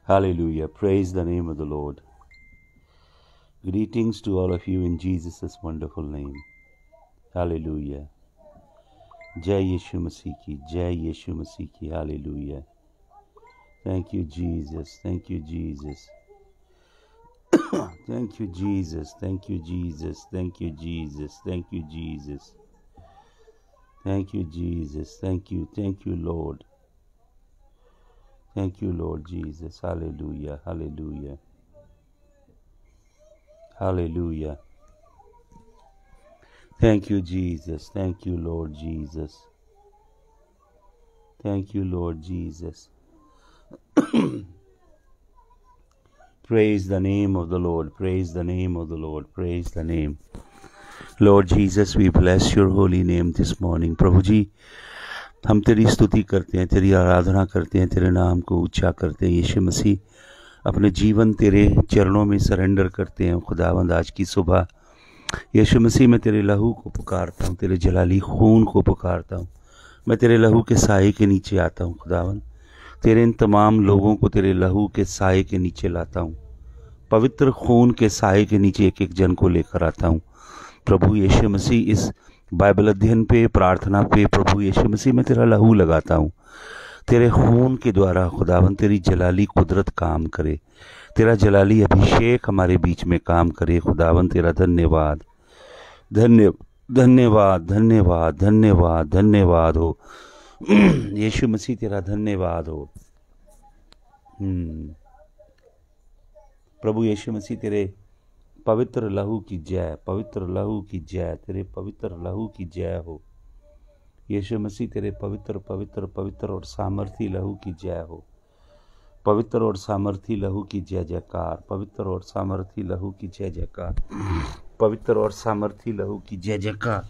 Hallelujah. Praise the name of the Lord. Greetings to all of you in Jesus' wonderful name. Hallelujah. Jai Yeshu Masih ki, Jai Yeshu Masih ki. Hallelujah. Thank you, Jesus. Thank you, Jesus. Thank you, Jesus. Thank you, Jesus. Thank you, Jesus. Thank you, Jesus. Thank you, Jesus. Thank you, Lord. Thank you, Lord Jesus. Hallelujah. Hallelujah. Hallelujah. Thank you, Jesus. Thank you, Lord Jesus. Thank you, Lord Jesus. Praise the name of the Lord. Praise the name of the Lord. Praise the name. Lord Jesus, we bless your holy name this morning. प्रभु जी, हम तेरी स्तुति करते हैं, तेरी आराधना करते हैं, तेरे नाम को ऊंचा करते हैं। यीशु मसीह, अपने जीवन तेरे चरणों में सरेंडर करते हैं। खुदावंद, आज की सुबह यीशु मसीह, मैं तेरे लहू को पुकारता हूँ, तेरे जलाली खून को पुकारता हूँ। मैं तेरे लहू के साए के नीचे आता हूँ। खुदावंद, तेरे इन तमाम लोगों को तेरे लहू के साए के नीचे लाता हूँ। पवित्र खून के साए के नीचे एक एक जन को लेकर आता हूँ। प्रभु यीशु मसीह, इस बाइबल अध्ययन पे, प्रार्थना पे, प्रभु यीशु मसीह, मैं तेरा लहू लगाता हूँ। तेरे खून के द्वारा खुदावंद तेरी जलाली कुदरत काम करे, तेरा जलाली अभिषेक हमारे बीच में काम करे। खुदावंद, तेरा धन्यवाद, धन्यवाद, धन्यवाद, धन्यवाद, धन्यवाद हो। यीशु मसीह, तेरा धन्यवाद हो। प्रभु यीशु मसीह, तेरे पवित्र लहू की जय, पवित्र लहू की जय, तेरे पवित्र लहू की जय हो। यीशु मसीह, तेरे पवित्र पवित्र पवित्र और सामर्थी लहू की जय हो। पवित्र और सामर्थी लहू की जय जयकार, पवित्र और सामर्थी लहू की जय जयकार, पवित्र और सामर्थी लहू की जय जयकार।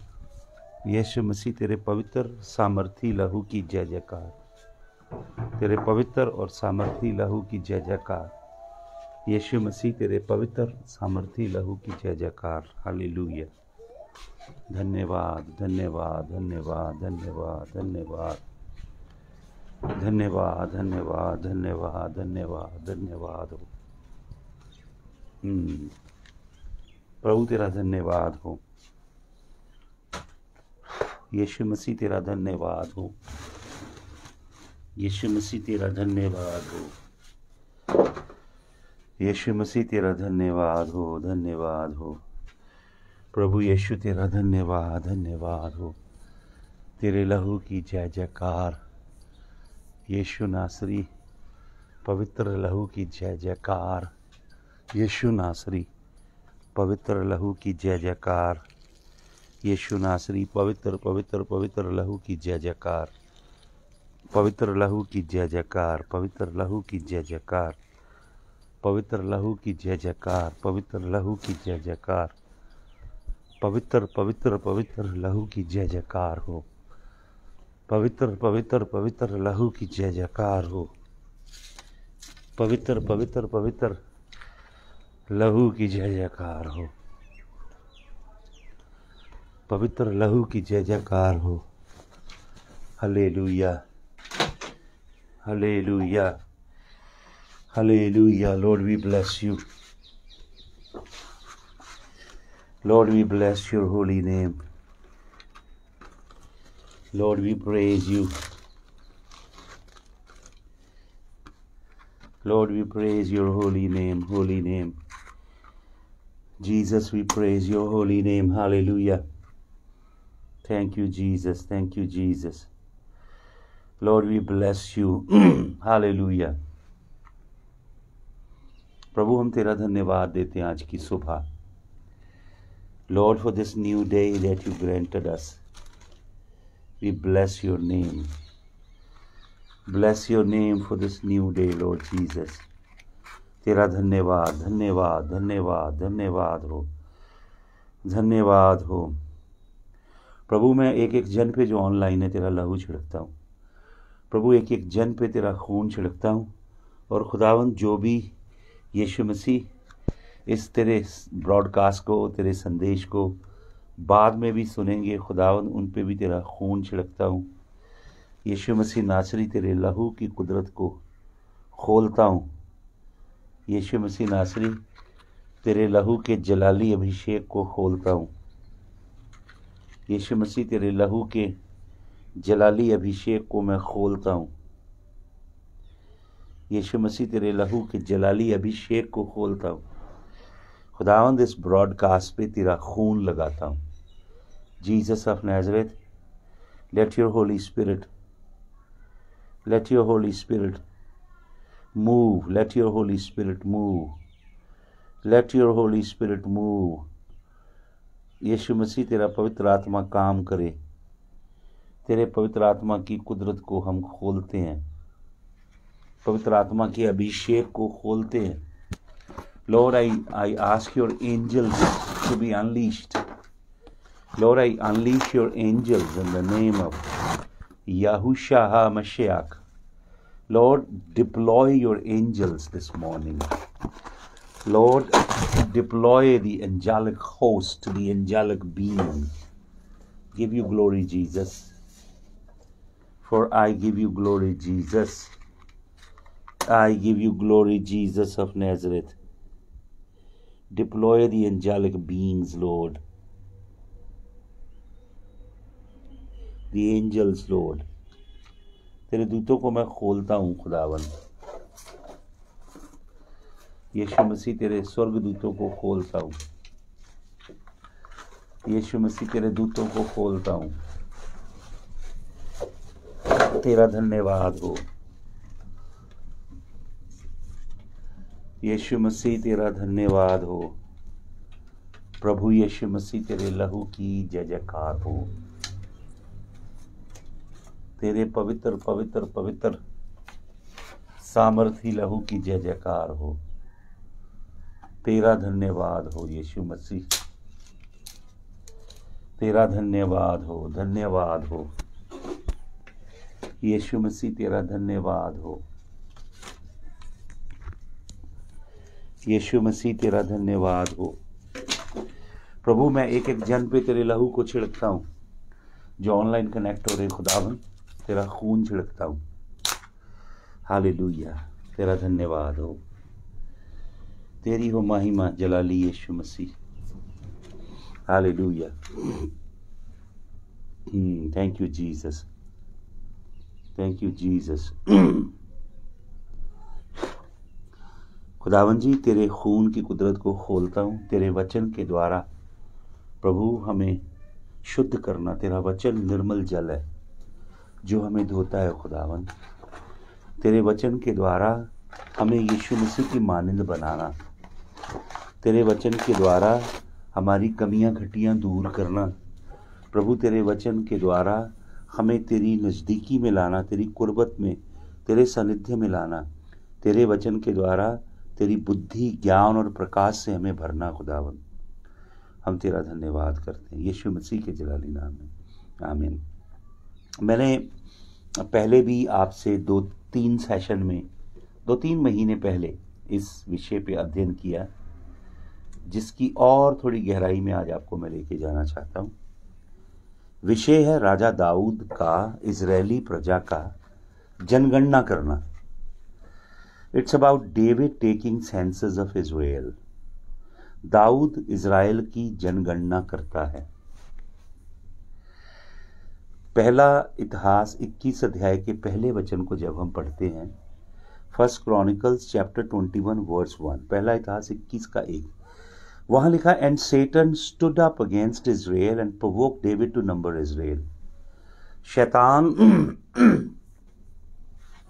यीशु मसीह, तेरे पवित्र सामर्थी लहू की जय जयकार, तेरे पवित्र और सामर्थी लहू की जय जयकार। यीशु मसीह, तेरे पवित्र सामर्थी लहू की जय जयकार। हालेलुया। धन्यवाद, धन्यवाद, धन्यवाद, धन्यवाद, धन्यवाद, धन्यवाद, धन्यवाद, धन्यवाद, धन्यवाद, धन्यवाद हो। प्रभु, तेरा धन्यवाद हो। यीशु मसीह, तेरा धन्यवाद हो। यीशु मसीह, तेरा धन्यवाद हो। यीशु मसीह, तेरा धन्यवाद हो, धन्यवाद हो। प्रभु यीशु, तेरा धन्यवाद, धन्यवाद हो। तेरे लहू की जय जयकार। यीशु नासरी, पवित्र लहू की जय जयकार। यीशु नासरी, पवित्र लहू की जय जयकार। यीशु नासरी, पवित्र पवित्र पवित्र लहू की जय जयकार, पवित्र लहू की जय जयकार, पवित्र लहू की जय जयकार, पवित्र लहू की जय जयकार, पवित्र लहू की जय जयकार, पवित्र पवित्र पवित्र लहू की जय जयकार हो। पवित्र पवित्र पवित्र लहू की जय जयकार हो। पवित्र पवित्र पवित्र लहू की जय जयकार हो। पवित्र लहू की जय जयकार हो। Hallelujah, hallelujah, hallelujah. Lord, we bless you. Lord, we bless your holy name. Lord, we praise you. Lord, we praise your holy name, holy name. Jesus, we praise your holy name. Hallelujah. Thank you, Jesus. Thank you, Jesus. Lord, we bless you. Hallelujah. प्रभु, हम तेरा धन्यवाद देते हैं आज की सुबह। Lord, for this new day that you granted us, we bless your name. Bless your name for this new day, Lord Jesus. तेरा धन्यवाद, धन्यवाद, धन्यवाद, धन्यवाद हो, धन्यवाद हो। प्रभु, मैं एक एक जन पे जो ऑनलाइन है तेरा लहू छिड़कता हूँ। प्रभु, एक एक जन पे तेरा खून छिड़कता हूँ। और खुदावंद, जो भी यीशु मसीह इस तेरे ब्रॉडकास्ट को, तेरे संदेश को बाद में भी सुनेंगे, खुदावंद, उन पे भी तेरा खून छिड़कता हूँ। यीशु मसीह नासरी, तेरे लहू की कुदरत को खोलता हूँ। यीशु मसीह नासरी, तेरे लहू के जलाली अभिषेक को खोलता हूँ। यीशु मसीह, तेरे लहू के जलाली अभिषेक को मैं खोलता हूँ। यीशु मसीह, तेरे लहू के जलाली अभिषेक को खोलता हूँ। खुदावंद, इस ब्रॉडकास्ट पे तेरा खून लगाता हूँ। Jesus of Nazareth, let your Holi spirit move. Let your Holy Spirit move. Let your Holy Spirit move. यीशु मसीह, तेरा पवित्र आत्मा काम करे। तेरे पवित्र आत्मा की कुदरत को हम खोलते हैं, पवित्र आत्मा के अभिषेक को खोलते हैं। Lord, I ask your angels to be unleashed. Lord, I unleash your angels in the name of Yahushua HaMashiach. Lord, deploy your angels this morning. Lord, deploy the angelic host, the angelic being. Give you glory, Jesus. For I give you glory, Jesus. I give you glory, Jesus of Nazareth. Deploy the angelic beings, Lord. The angels, Lord. तेरे दूतों को मैं खोलता हूँ खुदावन। यीशु मसीह, तेरे स्वर्ग दूतों को खोलता हूँ। यीशु मसीह, तेरे दूतों को खोलता हूँ। तेरा धन्यवाद हो यीशु मसीह, तेरा धन्यवाद हो। प्रभु यीशु मसीह, तेरे लहू की जय जयकार हो। तेरे पवित्र पवित्र पवित्र सामर्थी लहू की जय जयकार हो। तेरा धन्यवाद हो यीशु मसीह, तेरा धन्यवाद हो। धन्यवाद हो यीशु मसीह, तेरा धन्यवाद हो। यीशु मसीह, तेरा धन्यवाद हो। प्रभु, मैं एक एक जन पे तेरे लहू को छिड़कता हूँ जो ऑनलाइन कनेक्ट हो रहे। खुदावन, तेरा खून छिड़कता हूँ। हालेलुया, तेरा धन्यवाद हो। तेरी हो महिमा जलाली यीशु मसीह। हालेलुया। Thank you Jesus, thank you Jesus. खुदावन जी, तेरे खून की कुदरत को खोलता हूँ। तेरे वचन के द्वारा प्रभु हमें शुद्ध करना। तेरा वचन निर्मल जल है जो हमें धोता है। खुदावन, तेरे वचन के द्वारा हमें यीशु मसीह की मानिंद बनाना। तेरे वचन के द्वारा हमारी कमियां घटियां दूर करना। प्रभु, तेरे वचन के द्वारा हमें तेरी नज़दीकी में लाना, तेरी कुर्बत में, तेरे सानिध्य में लाना। तेरे वचन के द्वारा तेरी बुद्धि, ज्ञान और प्रकाश से हमें भरना। खुदावन, हम तेरा धन्यवाद करते हैं यीशु मसीह के जलाली नाम में, आमीन। मैंने पहले भी आपसे 2-3 सेशन में 2-3 महीने पहले इस विषय पे अध्ययन किया, जिसकी और थोड़ी गहराई में आज आपको मैं लेके जाना चाहता हूँ। विषय है राजा दाऊद का इजरायली प्रजा का जनगणना करना। It's about David taking census of Israel. दाऊद इजराइल की जनगणना करता है। पहला इतिहास 21 अध्याय के पहले वचन को जब हम पढ़ते हैं, 1 क्रॉनिकल्स चैप्टर 21 वर्स 1, पहला इतिहास 21 का 1, वहां लिखा, and Satan stood up against Israel and provoke David to number Israel. शैतान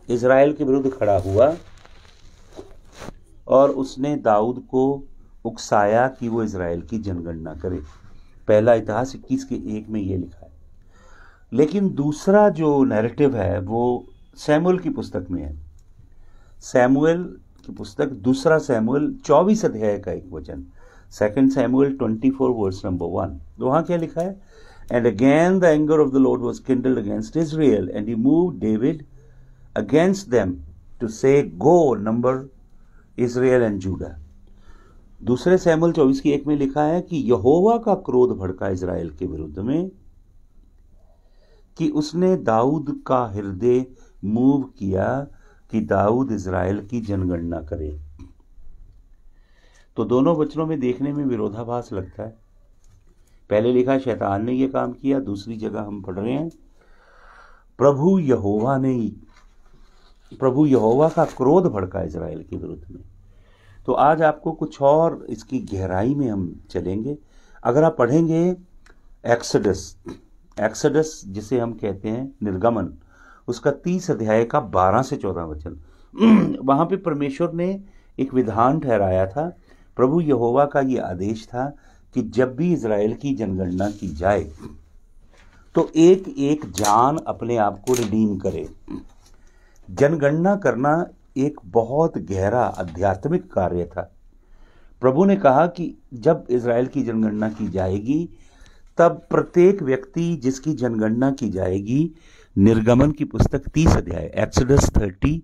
इजराइल के विरुद्ध खड़ा हुआ और उसने दाऊद को उकसाया कि वो इजराइल की जनगणना करे। पहला इतिहास 21 के 1 में ये लिखा है। लेकिन दूसरा जो नैरेटिव है वो सैमुएल की पुस्तक में है। सैमुएल की पुस्तक, दूसरा सैमुएल 24 अध्याय का एक वचन, 2 सैमुएल 24 वर्स नंबर 1। तो वहां क्या लिखा है, and again the anger of the Lord was kindled against Israel and he moved David against them to say go number Israel and Judah. दूसरे सैमुएल 24 की 1 में लिखा है कि यहोवा का क्रोध भड़का इजराइल के विरुद्ध में, कि उसने दाऊद का हृदय मूव किया कि दाऊद इजराइल की जनगणना करे। तो दोनों वचनों में देखने में विरोधाभास लगता है। पहले लिखा शैतान ने ये काम किया, दूसरी जगह हम पढ़ रहे हैं प्रभु यहोवा का क्रोध भड़का इजराइल के विरुद्ध में। तो आज आपको कुछ और इसकी गहराई में हम चलेंगे। अगर आप पढ़ेंगे एक्सोडस जिसे हम कहते हैं निर्गमन, उसका 30 अध्याय का 12 से 14 वचन, वहां पे परमेश्वर ने एक विधान ठहराया था। प्रभु यहोवा का ये आदेश था कि जब भी इजराइल की जनगणना की जाए तो एक एक जान अपने आप को रिडीम करे। जनगणना करना एक बहुत गहरा आध्यात्मिक कार्य था। प्रभु ने कहा कि जब इजराइल की जनगणना की जाएगी तब प्रत्येक व्यक्ति जिसकी जनगणना की जाएगी, निर्गमन की पुस्तक 30 अध्याय एक्सोडस 30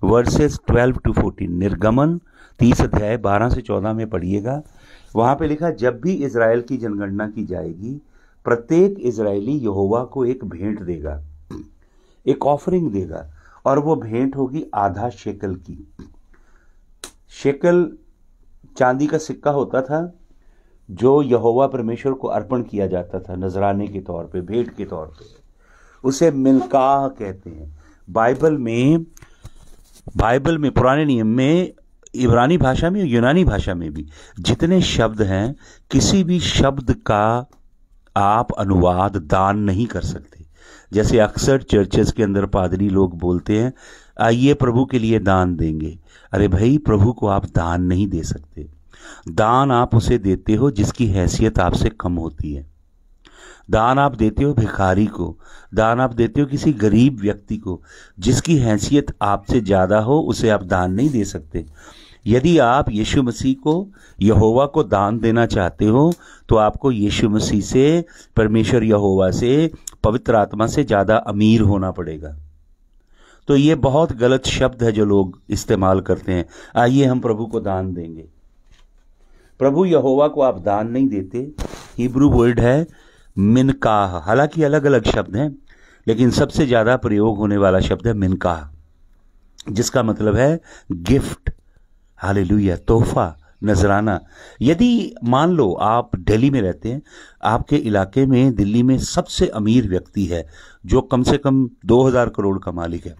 वर्सेस 12 to 14, निर्गमन 30 अध्याय 12 से 14 में पढ़िएगा। वहां पे लिखा जब भी इजराइल की जनगणना की जाएगी प्रत्येक इजरायली यहोवा को एक भेंट देगा, एक ऑफरिंग देगा, और वो भेंट होगी आधा शेकल की। शेकल चांदी का सिक्का होता था जो यहोवा परमेश्वर को अर्पण किया जाता था नजराने के तौर पे, भेंट के तौर पे। उसे मिल्काह कहते हैं। बाइबल में पुराने नियम में इब्रानी भाषा में, यूनानी भाषा में भी जितने शब्द हैं, किसी भी शब्द का आप अनुवाद दान नहीं कर सकते। जैसे अक्सर चर्चेस के अंदर पादरी लोग बोलते हैं आइए प्रभु के लिए दान देंगे। अरे भाई, प्रभु को आप दान नहीं दे सकते। दान आप उसे देते हो जिसकी हैसियत आपसे कम होती है। दान आप देते हो भिखारी को, दान आप देते हो किसी गरीब व्यक्ति को। जिसकी हैसियत आपसे ज्यादा हो उसे आप दान नहीं दे सकते। यदि आप यीशु मसीह को, यहोवा को दान देना चाहते हो तो आपको यीशु मसीह से, परमेश्वर यहोवा से, पवित्र आत्मा से ज्यादा अमीर होना पड़ेगा। तो ये बहुत गलत शब्द है जो लोग इस्तेमाल करते हैं, आइए हम प्रभु को दान देंगे। प्रभु यहोवा को आप दान नहीं देते। हिब्रू वर्ड है मिनकाह। हालांकि अलग अलग शब्द हैं, लेकिन सबसे ज्यादा प्रयोग होने वाला शब्द है मिनकाह, जिसका मतलब है गिफ्ट, हालेलुया, तोहफा, नजराना। यदि मान लो आप दिल्ली में रहते हैं, आपके इलाके में दिल्ली में सबसे अमीर व्यक्ति है जो कम से कम 2000 करोड़ का मालिक है,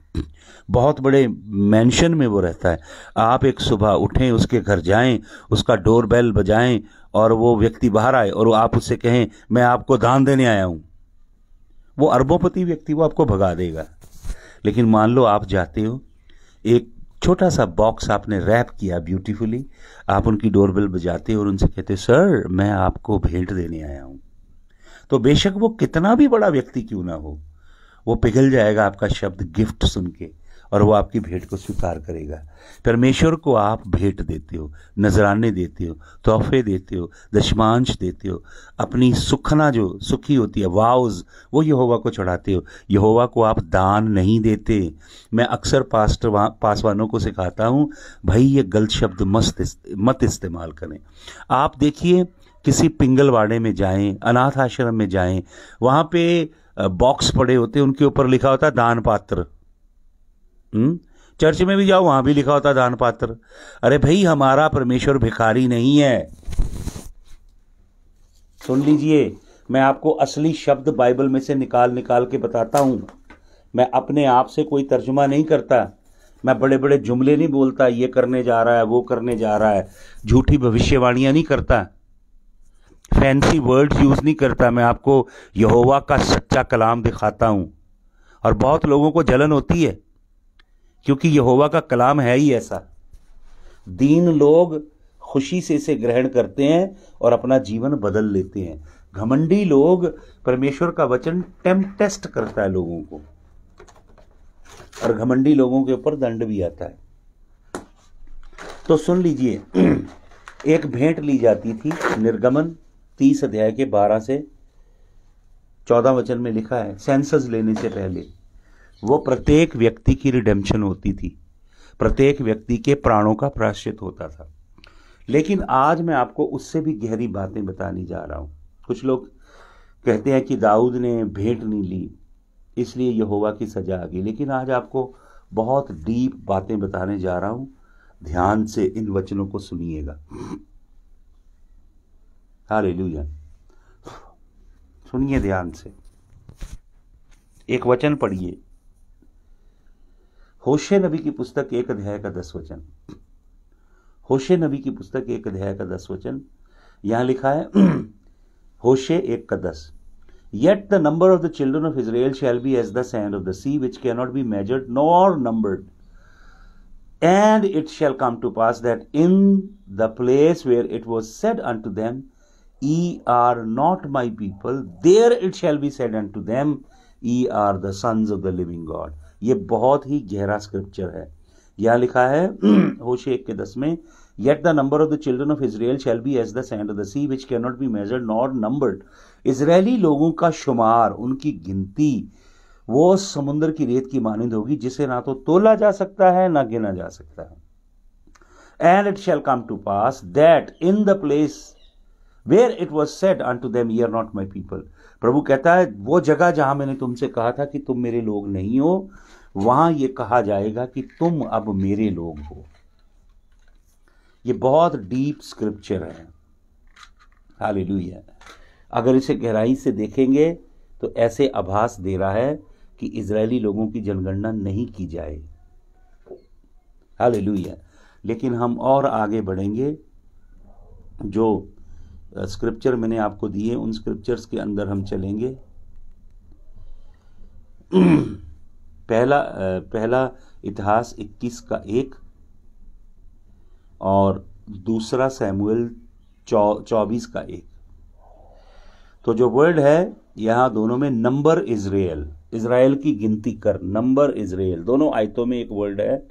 बहुत बड़े मैंशन में वो रहता है। आप एक सुबह उठें, उसके घर जाएं, उसका डोर बेल बजाएं और वो व्यक्ति बाहर आए और आप उससे कहें मैं आपको दान देने आया हूं, वो अरबोंपति व्यक्ति वो आपको भगा देगा। लेकिन मान लो आप जाते हो, एक छोटा सा बॉक्स आपने रैप किया ब्यूटीफुली, आप उनकी डोरबेल बजाते हो और उनसे कहते सर मैं आपको भेंट देने आया हूं, तो बेशक वो कितना भी बड़ा व्यक्ति क्यों ना हो, वो पिघल जाएगा आपका शब्द गिफ्ट सुन के और वो आपकी भेंट को स्वीकार करेगा। परमेश्वर को आप भेंट देते हो, नजराने देते हो, तोहफे देते हो, दशमांश देते हो, अपनी सुखना जो सुखी होती है वाउज, वो यहोवा को चढ़ाते हो। यहोवा को आप दान नहीं देते। मैं अक्सर पासवानों को सिखाता हूं, भाई ये गलत शब्द मत इस्तेमाल करें। आप देखिए किसी पिंगलवाड़े में जाएं, अनाथ आश्रम में जाएं, वहां पे बॉक्स पड़े होते, उनके ऊपर लिखा होता दान पात्र। चर्च में भी जाओ, वहां भी लिखा होता दान पात्र। अरे भाई, हमारा परमेश्वर भिखारी नहीं है। सुन लीजिए, मैं आपको असली शब्द बाइबल में से निकाल के बताता हूं। मैं अपने आप से कोई तर्जुमा नहीं करता, मैं बड़े बड़े जुमले नहीं बोलता, ये करने जा रहा है, वो करने जा रहा है, झूठी भविष्यवाणियां नहीं करता, फैंसी वर्ड्स यूज नहीं करता। मैं आपको यहोवा का सच्चा कलाम दिखाता हूं। और बहुत लोगों को जलन होती है क्योंकि यहोवा का कलाम है ही ऐसा। दीन लोग खुशी से इसे ग्रहण करते हैं और अपना जीवन बदल लेते हैं। घमंडी लोग, परमेश्वर का वचन टेस्ट करता है लोगों को, और घमंडी लोगों के ऊपर दंड भी आता है। तो सुन लीजिए, एक भेंट ली जाती थी। निर्गमन 30 अध्याय के 12 से 14 वचन में लिखा है, सेंसस लेने से पहले वो प्रत्येक व्यक्ति की रिडेम्पशन होती थी, प्रत्येक व्यक्ति के प्राणों का प्रायश्चित होता था। लेकिन आज मैं आपको उससे भी गहरी बातें बताने जा रहा हूं। कुछ लोग कहते हैं कि दाऊद ने भेंट नहीं ली इसलिए यहोवा की सजा आ गई, लेकिन आज आपको बहुत डीप बातें बताने जा रहा हूं। ध्यान से इन वचनों को सुनिएगा। हालेलुया। सुनिए ध्यान से, एक वचन पढ़िए, होशे नबी की पुस्तक 1 अध्याय का 10 वचन। होशे नबी की पुस्तक 1 अध्याय का 10 वचन, यहां लिखा है होशे 1 का 10, Yet the number of the children of Israel shall be as the sand of the sea, which cannot be measured nor numbered. And it shall come to pass that in the place where it was said unto them, Ye are not my people, there it shall be said unto them, Ye are the sons of the living God. ये बहुत ही गहरा scripture है। यह लिखा है होशे 1 के 10 में, Yet the number of the children of Israel shall be as the sand of the sea, which cannot be measured nor numbered. Israeli लोगों का शुमार, उनकी गिनती वो समुद्र की रेत की मानिंद होगी, जिसे ना तो तोला जा सकता है ना गिना जा सकता है। And it shall come to pass that in the place where it was said unto them, Ye are not my people. प्रभु कहता है वो जगह जहां मैंने तुमसे कहा था कि तुम मेरे लोग नहीं हो, वहां ये कहा जाएगा कि तुम अब मेरे लोग हो। ये बहुत डीप स्क्रिप्चर है। हालेलुया। अगर इसे गहराई से देखेंगे तो ऐसे आभास दे रहा है कि इजरायली लोगों की जनगणना नहीं की जाए। हालेलुया। लेकिन हम और आगे बढ़ेंगे, जो स्क्रिप्चर मैंने आपको दिए उन स्क्रिप्चर्स के अंदर हम चलेंगे। पहला इतिहास 21 का 1 और दूसरा सैमुएल 24 का 1। तो जो वर्ड है यहां दोनों में नंबर इजराइल, इजराइल की गिनती कर, नंबर इजराइल, दोनों आयतों में एक वर्ड है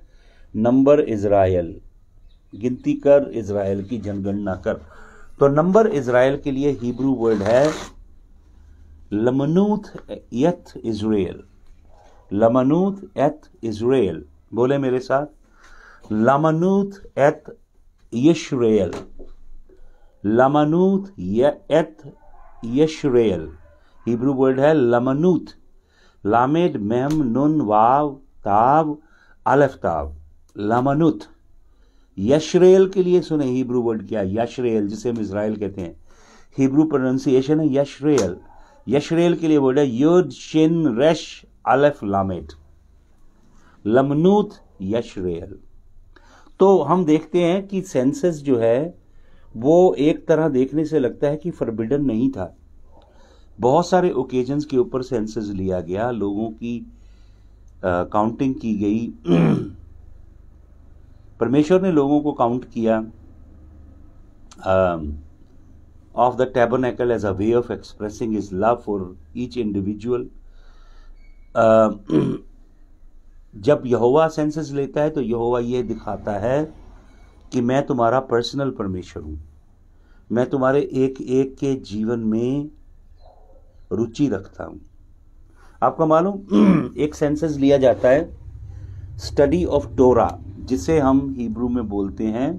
नंबर इजराइल, गिनती कर, इजराइल की जनगणना कर। तो नंबर इजराइल के लिए हिब्रू वर्ड है लमनूथ एथ इजराइल, लमनूथ एथ इजराइल। बोले मेरे साथ, लमनूथ एथ यशरेल, लमनूथ एथ यशरेल। हिब्रू वर्ड है लमनूथ, लामेड मेम नुन वाव ताव अलफ ताव, लमनूथ। यशरेल के लिए सुने हिब्रू वर्ड क्या, यशरेल, जिसे हम इजराइल कहते हैं। हिब्रू प्रोनाउंसिएशन है यशरेल। यशरेल के लिए वर्ड है युद शिन रेश अलफ लामेड, लमनूथ यशरेल। तो हम देखते हैं कि सेंसस जो है वो एक तरह देखने से लगता है कि फॉरबिडन नहीं था। बहुत सारे ओकेजन्स के ऊपर सेंसस लिया गया, लोगों की काउंटिंग की गई। परमेश्वर ने लोगों को काउंट किया of the tabernacle as a way of expressing his love for each individual. जब यहोवा सेंसस लेता है तो यहोवा ये दिखाता है कि मैं तुम्हारा पर्सनल परमेश्वर हूं, मैं तुम्हारे एक एक के जीवन में रुचि रखता हूं। आपको मालूम एक सेंसस लिया जाता है स्टडी ऑफ टोरा, जिसे हम हिब्रू में बोलते हैं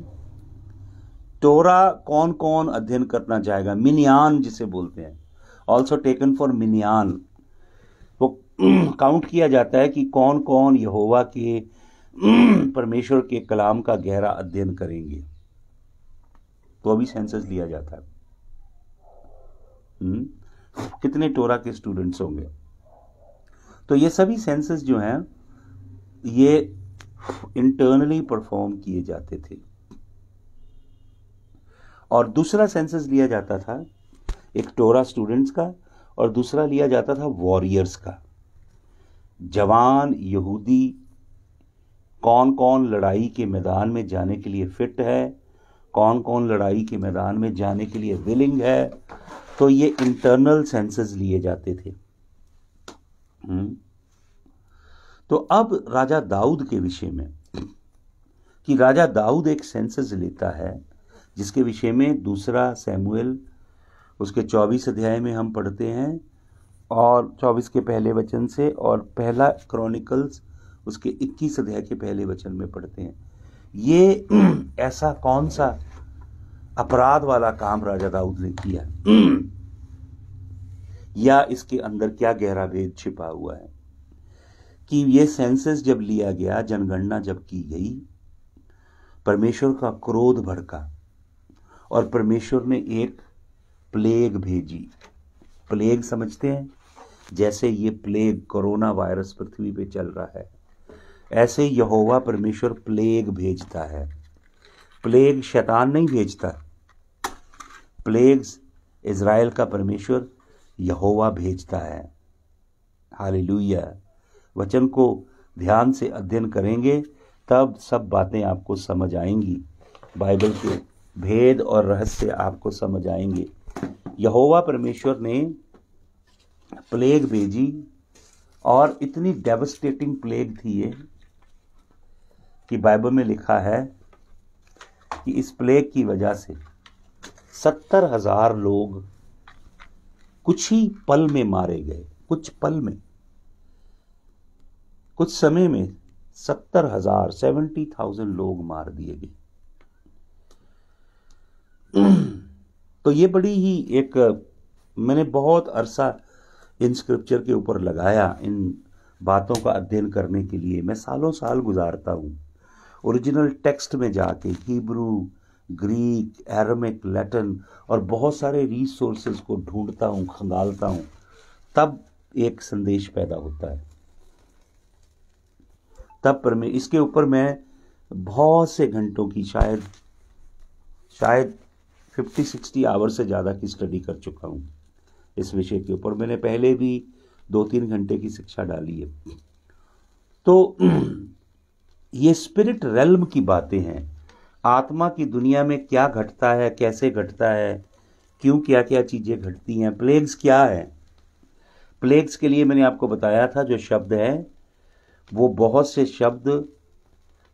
टोरा। कौन कौन अध्ययन करना चाहेगा, मिनियान जिसे बोलते हैं, ऑल्सो टेकन फॉर मिनियान। वो काउंट किया जाता है कि कौन कौन यहोवा के परमेश्वर के कलाम का गहरा अध्ययन करेंगे, तो अभी सेंसस लिया जाता है। कितने टोरा के स्टूडेंट्स होंगे। तो ये सभी सेंसस जो हैं ये इंटरनली परफॉर्म किए जाते थे। और दूसरा सेंसस लिया जाता था एक टोरा स्टूडेंट्स का, और दूसरा लिया जाता था वॉरियर्स का। जवान यहूदी कौन कौन लड़ाई के मैदान में जाने के लिए फिट है, कौन कौन लड़ाई के मैदान में जाने के लिए विलिंग है। तो ये इंटरनल सेंसस लिए जाते थे। तो अब राजा दाऊद के विषय में, कि राजा दाऊद एक सेंसस लेता है, जिसके विषय में दूसरा सैमुएल उसके 24 अध्याय में हम पढ़ते हैं, और 24 के पहले वचन से, और पहला क्रॉनिकल्स उसके 21 अध्याय के पहले वचन में पढ़ते हैं। ये ऐसा कौन सा अपराध वाला काम राजा दाऊद ने किया, या इसके अंदर क्या गहरा भेद छिपा हुआ है, कि ये सेंसस जब लिया गया, जनगणना जब की गई, परमेश्वर का क्रोध भड़का और परमेश्वर ने एक प्लेग भेजी। प्लेग समझते हैं, जैसे ये प्लेग कोरोना वायरस पृथ्वी पे चल रहा है, ऐसे यहोवा परमेश्वर प्लेग भेजता है। प्लेग शैतान नहीं भेजता, प्लेग्स इज़राइल का परमेश्वर यहोवा भेजता है। हालेलुया। वचन को ध्यान से अध्ययन करेंगे तब सब बातें आपको समझ आएंगी, बाइबल के भेद और रहस्य आपको समझ आएंगे। यहोवा परमेश्वर ने प्लेग भेजी और इतनी डेवस्टेटिंग प्लेग थी ये कि बाइबल में लिखा है कि इस प्लेग की वजह से 70,000 लोग कुछ ही पल में मारे गए। कुछ पल में, कुछ समय में 70,000 लोग मार दिए गए। तो ये बड़ी ही एक, मैंने बहुत अरसा इन स्क्रिप्चर के ऊपर लगाया, इन बातों का अध्ययन करने के लिए। मैं सालों साल गुजारता हूँ ओरिजिनल टेक्स्ट में जाके, हिब्रू, ग्रीक, एरामिक, लैटिन और बहुत सारे रिसोर्सेज को ढूंढता हूँ, खंगालता हूँ, तब एक संदेश पैदा होता है। तब पर मैं इसके ऊपर मैं बहुत से घंटों की, शायद 50-60 आवर से ज़्यादा की स्टडी कर चुका हूँ इस विषय के ऊपर। मैंने पहले भी 2-3 घंटे की शिक्षा डाली है। तो ये स्पिरिट रेल्म की बातें हैं। आत्मा की दुनिया में क्या घटता है, कैसे घटता है, क्यों क्या क्या चीज़ें घटती हैं। प्लेग्स क्या है? प्लेग्स के लिए मैंने आपको बताया था जो शब्द है वो बहुत से शब्द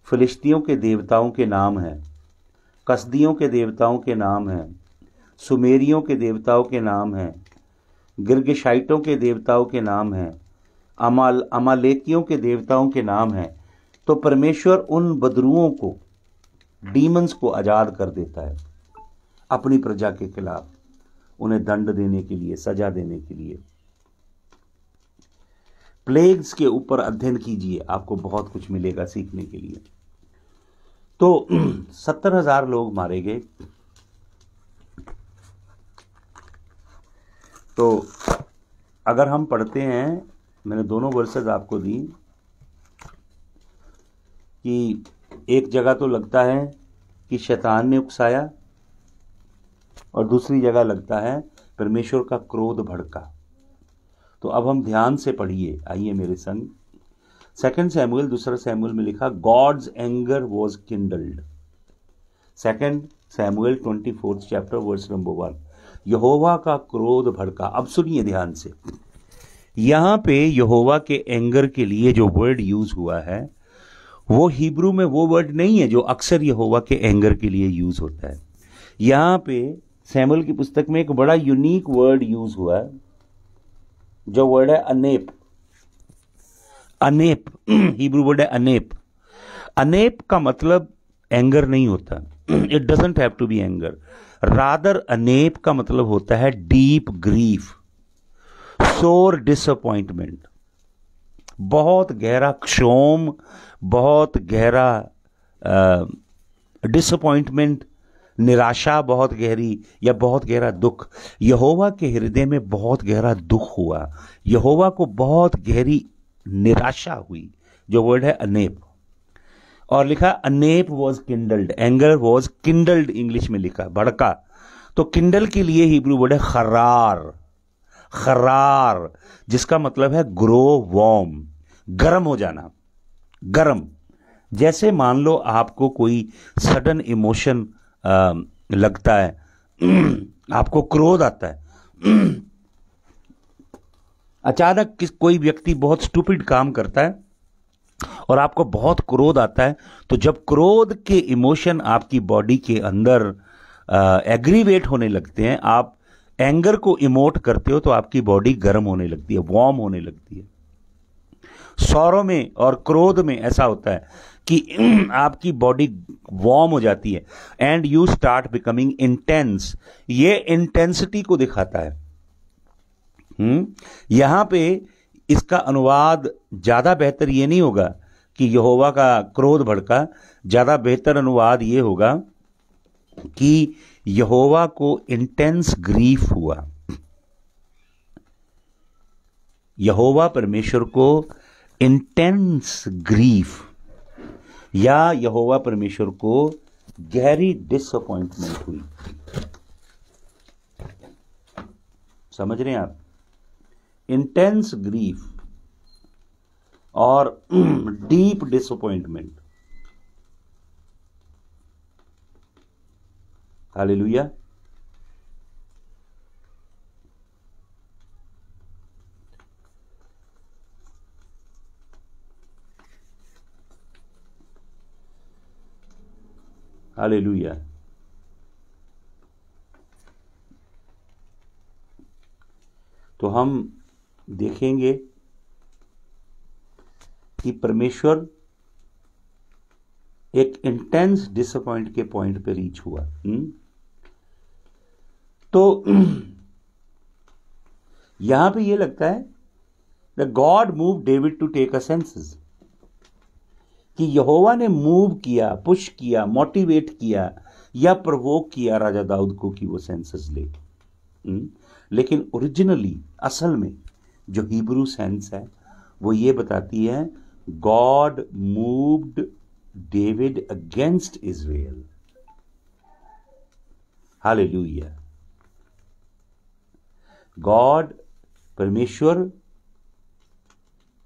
फिलिस्तियों के देवताओं के नाम हैं, कसदियों के देवताओं के नाम हैं, सुमेरियों के देवताओं के नाम हैं, गिरगिशाइटों के देवताओं के नाम हैं, अमालेकियों के देवताओं के नाम हैं। तो परमेश्वर उन बदरुओं को, डीमंस को आज़ाद कर देता है अपनी प्रजा के खिलाफ, उन्हें दंड देने के लिए, सजा देने के लिए। प्लेग्स के ऊपर अध्ययन कीजिए, आपको बहुत कुछ मिलेगा सीखने के लिए। तो 70,000 लोग मारे गए। तो अगर हम पढ़ते हैं, मैंने दोनों वर्सेस आपको दी, कि एक जगह तो लगता है कि शैतान ने उकसाया और दूसरी जगह लगता है परमेश्वर का क्रोध भड़का। तो अब हम ध्यान से पढ़िए, आइए मेरे संग। 2 सैमुएल, 2 सैमुएल में लिखा, God's anger was kindled. 2 Samuel 24 chapter verse number 1, यहोवा का क्रोध भड़का। अब सुनिए ध्यान से, यहां पे यहोवा के एंगर के लिए जो वर्ड यूज हुआ है वो हिब्रू में वो वर्ड नहीं है जो अक्सर यहोवा के एंगर के लिए यूज होता है। यहां पे सैमुएल की पुस्तक में एक बड़ा यूनिक वर्ड यूज हुआ है, जो वर्ड है अनेप। अनेप हिब्रू वर्ड है अनेप। अनेप का मतलब एंगर नहीं होता, it doesn't have to be anger. Rather अनेप का मतलब होता है डीप ग्रीफ, सोर डिसअपॉइंटमेंट, बहुत गहरा क्षोभ, बहुत गहरा डिसअपॉइंटमेंट, निराशा बहुत गहरी, या बहुत गहरा दुख। यहोवा के हृदय में बहुत गहरा दुख हुआ, यहोवा को बहुत गहरी निराशा हुई, जो वर्ड है अनेप। और लिखा अनेप was kindled, anger was kindled English में लिखा, भड़का। तो किंडल के लिए हिब्रू वर्ड है खरार। खरार जिसका मतलब है ग्रो वार्म, गर्म हो जाना, गर्म। जैसे मान लो आपको कोई सडन इमोशन लगता है, आपको क्रोध आता है, अचानक कोई व्यक्ति बहुत स्टूपिड काम करता है और आपको बहुत क्रोध आता है, तो जब क्रोध के इमोशन आपकी बॉडी के अंदर एग्रीवेट होने लगते हैं, आप एंगर को इमोट करते हो, तो आपकी बॉडी गर्म होने लगती है, वार्म होने लगती है। सौरों में और क्रोध में ऐसा होता है कि आपकी बॉडी वार्म हो जाती है and you start becoming intense. ये इंटेंसिटी को दिखाता है। यहां पे इसका अनुवाद ज्यादा बेहतर ये नहीं होगा कि यहोवा का क्रोध भड़का, ज्यादा बेहतर अनुवाद ये होगा कि यहोवा को इंटेंस ग्रीफ हुआ, यहोवा परमेश्वर को इंटेंस ग्रीफ या यहोवा परमेश्वर को गहरी डिसअपॉइंटमेंट हुई। समझ रहे हैं आप? इंटेंस ग्रीफ और डीप डिसअपॉइंटमेंट। हालेलुया। हालेलुया। तो हम देखेंगे कि परमेश्वर एक इंटेंस डिसअपॉइंट के पॉइंट पे रीच हुआ। तो यहां पे ये लगता है that God move David to take a census, कि यहोवा ने मूव किया, पुश किया, मोटिवेट किया या प्रोवोक किया राजा दाऊद को कि वो सेंसस ले। लेकिन ओरिजिनली, असल में जो हिब्रू सेंस है वो ये बताती है God moved David against Israel. Hallelujah. God, परमेश्वर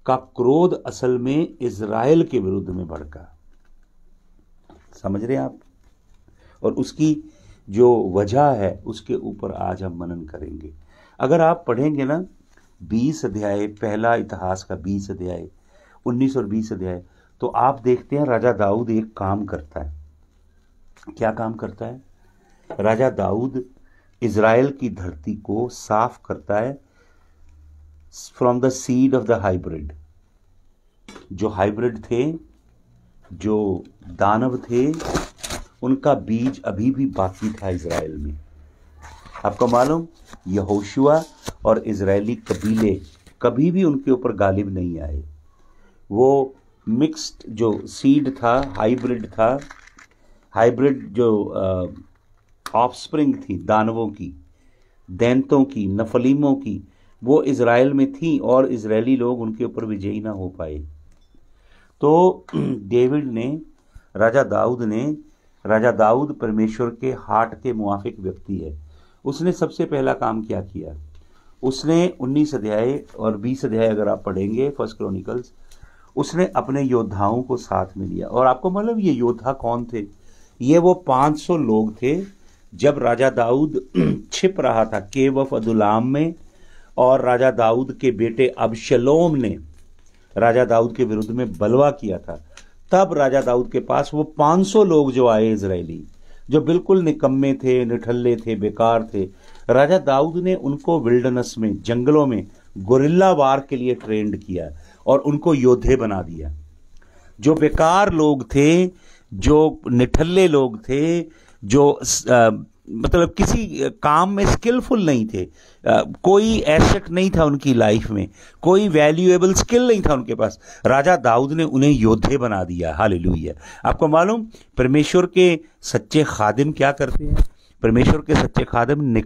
का क्रोध असल में इजराइल के विरुद्ध में भड़का। समझ रहे हैं आप? और उसकी जो वजह है उसके ऊपर आज हम मनन करेंगे। अगर आप पढ़ेंगे ना 20 अध्याय, पहला इतिहास का 20 अध्याय, 19 और 20 अध्याय, तो आप देखते हैं राजा दाऊद एक काम करता है। क्या काम करता है? राजा दाऊद इजराइल की धरती को साफ करता है from the seed of the hybrid. जो हाइब्रिड थे, जो दानव थे, उनका बीज अभी भी बाकी था इजराइल में। आपको मालूम, यहोशुआ और इजरायली कबीले कभी भी उनके ऊपर गालिब नहीं आए। वो मिक्स्ड जो सीड था, हाइब्रिड था, हाइब्रिड जो ऑफस्प्रिंग थी दानवों की, दैंतों की, नफलीमों की, वो इजराइल में थी और इजरायली लोग उनके ऊपर विजयी ना हो पाए। तो डेविड ने, राजा दाऊद परमेश्वर के हार्ट के मुआफिक व्यक्ति है। उसने सबसे पहला काम क्या किया? उसने 19 अध्याय और 20 अध्याय अगर आप पढ़ेंगे फर्स्ट क्रॉनिकल्स, उसने अपने योद्धाओं को साथ में लिया। और आपको मतलब ये योद्धा कौन थे? ये वो 500 लोग थे जब राजा दाऊद छिप रहा था केव ऑफ अदुल्लाम में, और राजा दाऊद के बेटे अबशलोम ने राजा दाऊद के विरुद्ध में बलवा किया था। तब राजा दाऊद के पास वो 500 लोग जो आए इजरायली, जो बिल्कुल निकम्मे थे, निठल्ले थे, बेकार थे, राजा दाऊद ने उनको विल्डरनेस में, जंगलों में गोरिल्ला वार के लिए ट्रेंड किया और उनको योद्धे बना दिया। जो बेकार लोग थे, जो निठल्ले लोग थे, जो मतलब किसी काम में स्किलफुल नहीं थे, कोई एसेट नहीं था उनकी लाइफ में, कोई वैल्यूएबल स्किल नहीं था उनके पास, राजा दाऊद ने उन्हें योद्धे बना दिया। हालेलुया। आपको मालूम, परमेश्वर के सच्चे खादिम क्या करते हैं? परमेश्वर के सच्चे खादिम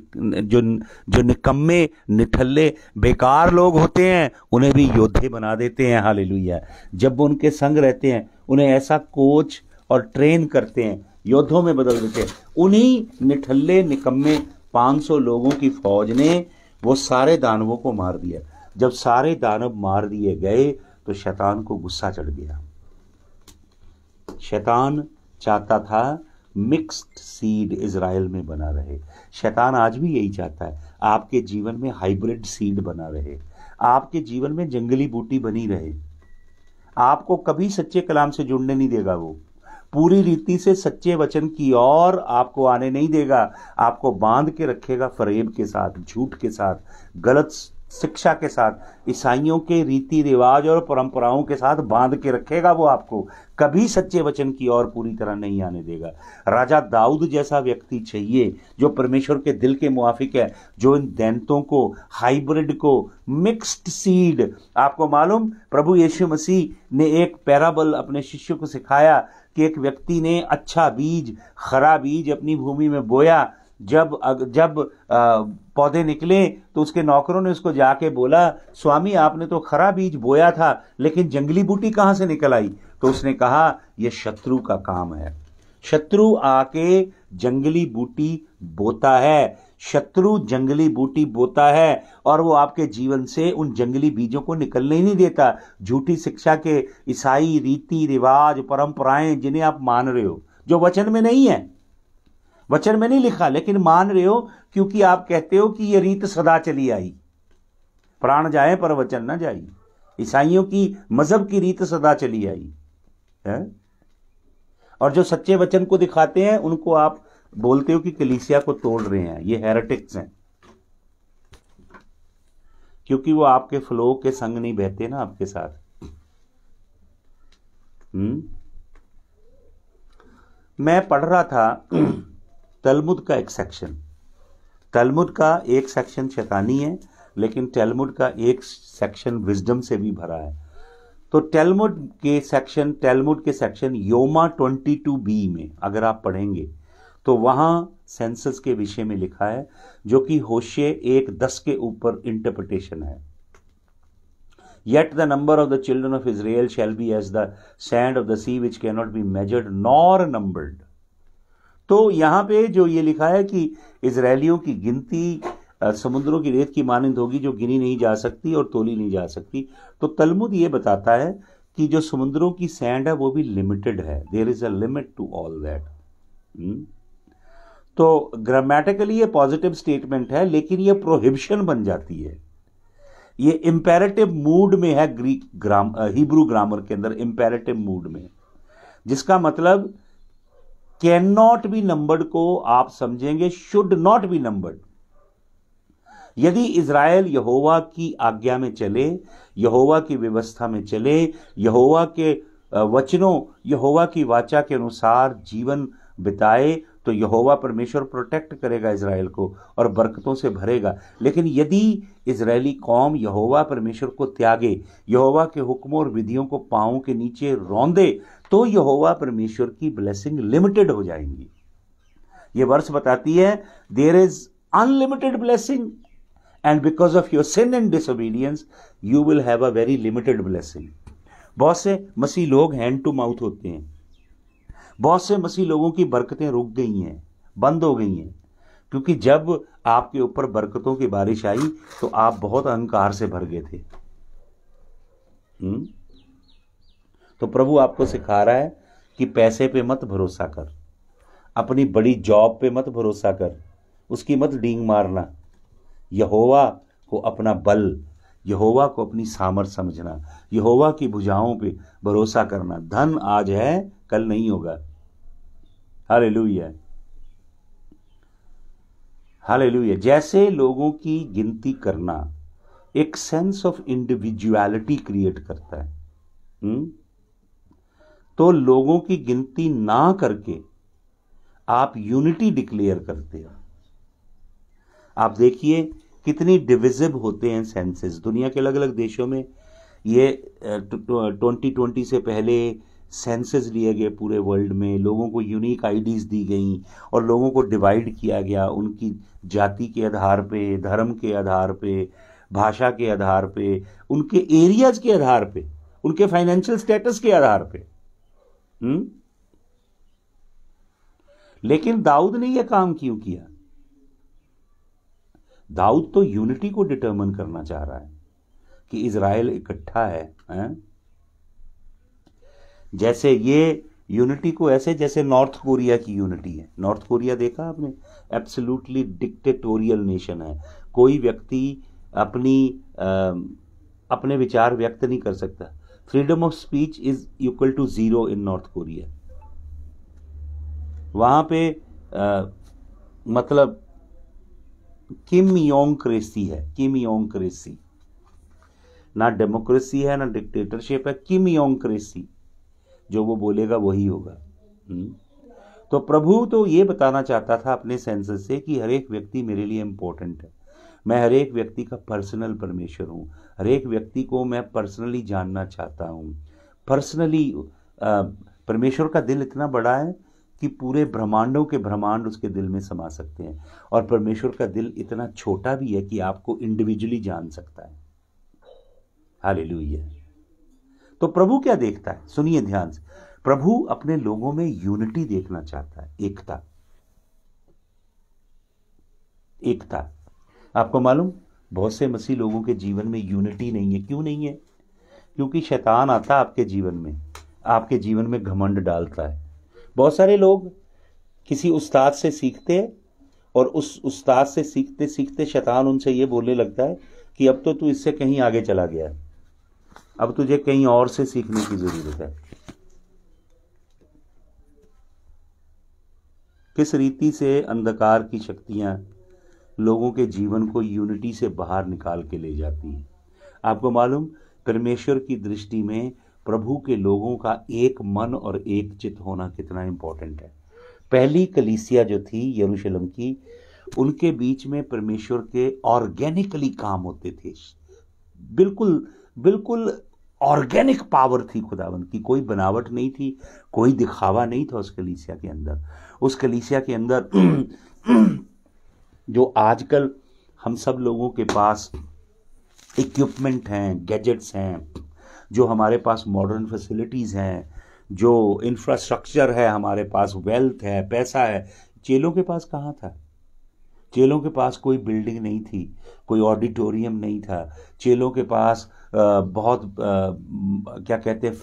जो निकम्मे, निठल्ले, बेकार लोग होते हैं, उन्हें भी योद्धे बना देते हैं। हालेलुया। जब वो उनके संग रहते हैं, उन्हें ऐसा कोच और ट्रेन करते हैं, योद्धों में बदल देते हैं। उन्हीं निठल्ले, निकम्मे 500 लोगों की फौज ने वो सारे दानवों को मार दिया। जब सारे दानव मार दिए गए तो शैतान को गुस्सा चढ़ गया। शैतान चाहता था मिक्स्ड सीड इजराइल में बना रहे। शैतान आज भी यही चाहता है, आपके जीवन में हाइब्रिड सीड बना रहे, आपके जीवन में जंगली बूटी बनी रहे, आपको कभी सच्चे कलाम से जुड़ने नहीं देगा। वो पूरी रीति से सच्चे वचन की ओर आपको आने नहीं देगा। आपको बांध के रखेगा फरेब के साथ, झूठ के साथ, गलत शिक्षा के साथ, ईसाइयों के रीति रिवाज और परंपराओं के साथ बांध के रखेगा। वो आपको कभी सच्चे वचन की ओर पूरी तरह नहीं आने देगा। राजा दाऊद जैसा व्यक्ति चाहिए जो परमेश्वर के दिल के मुआफिक है, जो इन दैंतों को, हाइब्रिड को, मिक्स्ड सीड। आपको मालूम, प्रभु यीशु मसीह ने एक पैराबल अपने शिष्यों को सिखाया कि एक व्यक्ति ने अच्छा बीज, खरा बीज अपनी भूमि में बोया। जब पौधे निकले तो उसके नौकरों ने उसको जाके बोला, स्वामी आपने तो खरा बीज बोया था, लेकिन जंगली बूटी कहां से निकल आई? तो उसने कहा, यह शत्रु का काम है। शत्रु आके जंगली बूटी बोता है, शत्रु जंगली बूटी बोता है, और वो आपके जीवन से उन जंगली बीजों को निकलने ही नहीं देता। झूठी शिक्षा के ईसाई रीति रिवाज परंपराएं जिन्हें आप मान रहे हो, जो वचन में नहीं है, वचन में नहीं लिखा, लेकिन मान रहे हो क्योंकि आप कहते हो कि यह रीत सदा चली आई, प्राण जाए पर वचन ना जाए। ईसाइयों की मजहब की रीत सदा चली आई है? और जो सच्चे वचन को दिखाते हैं उनको आप बोलते हो कि कलीसिया को तोड़ रहे हैं, ये हेरेटिक्स हैं, क्योंकि वो आपके फ्लो के संग नहीं बहते ना आपके साथ। मैं पढ़ रहा था तलमुद का एक सेक्शन, तलमुद का एक सेक्शन शैतानी है, लेकिन तलमुद का एक सेक्शन विजडम से भी भरा है। तो तलमुद के सेक्शन योमा 22b में अगर आप पढ़ेंगे तो वहां सेंसस के विषय में लिखा है, जो कि होशे 1:10 के ऊपर इंटरप्रिटेशन है। Yet the number of the children of Israel shall be as the sand of the sea, which cannot be measured nor numbered. तो यहां पे जो ये लिखा है कि इजरायलियों की गिनती समुद्रों की रेत की मानंद होगी, जो गिनी नहीं जा सकती और तोली नहीं जा सकती। तो तलमुद ये बताता है कि जो समुद्रों की सैंड है वो भी लिमिटेड है, there is a limit to all that. तो ग्रामेटिकली ये पॉजिटिव स्टेटमेंट है, लेकिन ये प्रोहिबिशन बन जाती है। ये इंपेरेटिव मूड में है, हिब्रू ग्रामर के अंदर इंपेरेटिव मूड में, जिसका मतलब कैन नॉट बी नंबर्ड को आप समझेंगे शुड नॉट बी नंबर्ड। यदि इज़राइल यहोवा की आज्ञा में चले, यहोवा की व्यवस्था में चले, यहोवा के वचनों, यहोवा की वाचा के अनुसार जीवन बिताए, तो यहोवा परमेश्वर प्रोटेक्ट करेगा इज़राइल को और बरकतों से भरेगा। लेकिन यदि इज़राइली कौम यहोवा परमेश्वर को त्यागे, यहोवा के हुक्मों और विधियों को पांवों के नीचे रौंदे, तो यहोवा परमेश्वर की ब्लेसिंग लिमिटेड हो जाएंगी। ये वर्ष बताती है there is unlimited blessing, and because of your sin and disobedience you will have a very limited blessing. बहुत से मसीह लोग हैंड टू माउथ होते हैं, बहुत से मसीह लोगों की बरकतें रुक गई हैं, बंद हो गई हैं, क्योंकि जब आपके ऊपर बरकतों की बारिश आई तो आप बहुत अहंकार से भर गए थे। तो प्रभु आपको सिखा रहा है कि पैसे पे मत भरोसा कर, अपनी बड़ी जॉब पे मत भरोसा कर, उसकी मत डींग मारना। यहोवा को अपना बल, यहोवा को अपनी सामर्थ समझना, यहोवा की भुजाओं पे भरोसा करना। धन आज है, कल नहीं होगा। Hallelujah, hallelujah. जैसे लोगों की गिनती करना एक सेंस ऑफ इंडिविजुअलिटी क्रिएट करता है, तो लोगों की गिनती ना करके आप यूनिटी डिक्लेयर करते हो। आप देखिए कितनी डिविजिव होते हैं सेंसेस दुनिया के अलग अलग देशों में। ये 2020 से पहले सेंसेस लिए गए पूरे वर्ल्ड में, लोगों को यूनिक आईडीज दी गई और लोगों को डिवाइड किया गया उनकी जाति के आधार पे, धर्म के आधार पे, भाषा के आधार पे, उनके एरियाज के आधार पे, उनके फाइनेंशियल स्टेटस के आधार पे। लेकिन दाऊद ने यह काम क्यों किया? दाऊद तो यूनिटी को डिटरमिन करना चाह रहा है कि इजराइल इकट्ठा है? जैसे ये यूनिटी को ऐसे जैसे नॉर्थ कोरिया की यूनिटी है। नॉर्थ कोरिया देखा आपने? एब्सोल्युटली डिक्टेटोरियल नेशन है। कोई व्यक्ति अपने विचार व्यक्त नहीं कर सकता। Freedom of speech is equal to 0 in North Korea. वहां पे मतलब किम योंग क्रेसी है, किम योंग क्रेसी। ना डेमोक्रेसी है ना डिक्टेटरशिप है, किम योंग क्रेसी। जो वो बोलेगा वही होगा। तो प्रभु तो ये बताना चाहता था अपने सेंसस से कि हर एक व्यक्ति मेरे लिए इंपॉर्टेंट है। मैं हर एक व्यक्ति का पर्सनल परमेश्वर हूं। हर एक व्यक्ति को मैं पर्सनली जानना चाहता हूं, पर्सनली परमेश्वर का दिल इतना बड़ा है कि पूरे ब्रह्मांडों के ब्रह्मांड उसके दिल में समा सकते हैं, और परमेश्वर का दिल इतना छोटा भी है कि आपको इंडिविजुअली जान सकता है। हालेलुया। तो प्रभु क्या देखता है? सुनिए ध्यान से। प्रभु अपने लोगों में यूनिटी देखना चाहता है, एकता। एकता। आपको मालूम, बहुत से मसीह लोगों के जीवन में यूनिटी नहीं है। क्यों नहीं है? क्योंकि शैतान आता है आपके जीवन में, आपके जीवन में घमंड डालता है। बहुत सारे लोग किसी उस्ताद से सीखते हैं, और उस उस्ताद से सीखते सीखते शैतान उनसे ये बोलने लगता है कि अब तो तू इससे कहीं आगे चला गया, अब तुझे कहीं और से सीखने की जरूरत है। किस रीति से अंधकार की शक्तियां लोगों के जीवन को यूनिटी से बाहर निकाल के ले जाती हैं। आपको मालूम, परमेश्वर की दृष्टि में प्रभु के लोगों का एक मन और एक चित्त होना कितना इंपॉर्टेंट है। पहली कलीसिया जो थी यरूशलेम की, उनके बीच में परमेश्वर के ऑर्गेनिकली काम होते थे। बिल्कुल बिल्कुल ऑर्गेनिक पावर थी खुदावंद की। कोई बनावट नहीं थी, कोई दिखावा नहीं था उस कलीसिया के अंदर। उस कलीसिया के अंदर जो आजकल हम सब लोगों के पास इक्विपमेंट हैं, गैजेट्स हैं, जो हमारे पास मॉडर्न फैसिलिटीज़ हैं, जो इंफ्रास्ट्रक्चर है हमारे पास, वेल्थ है, पैसा है, चेलों के पास कहाँ था? चेलों के पास कोई बिल्डिंग नहीं थी, कोई ऑडिटोरियम नहीं था। चेलों के पास बहुत क्या कहते हैं,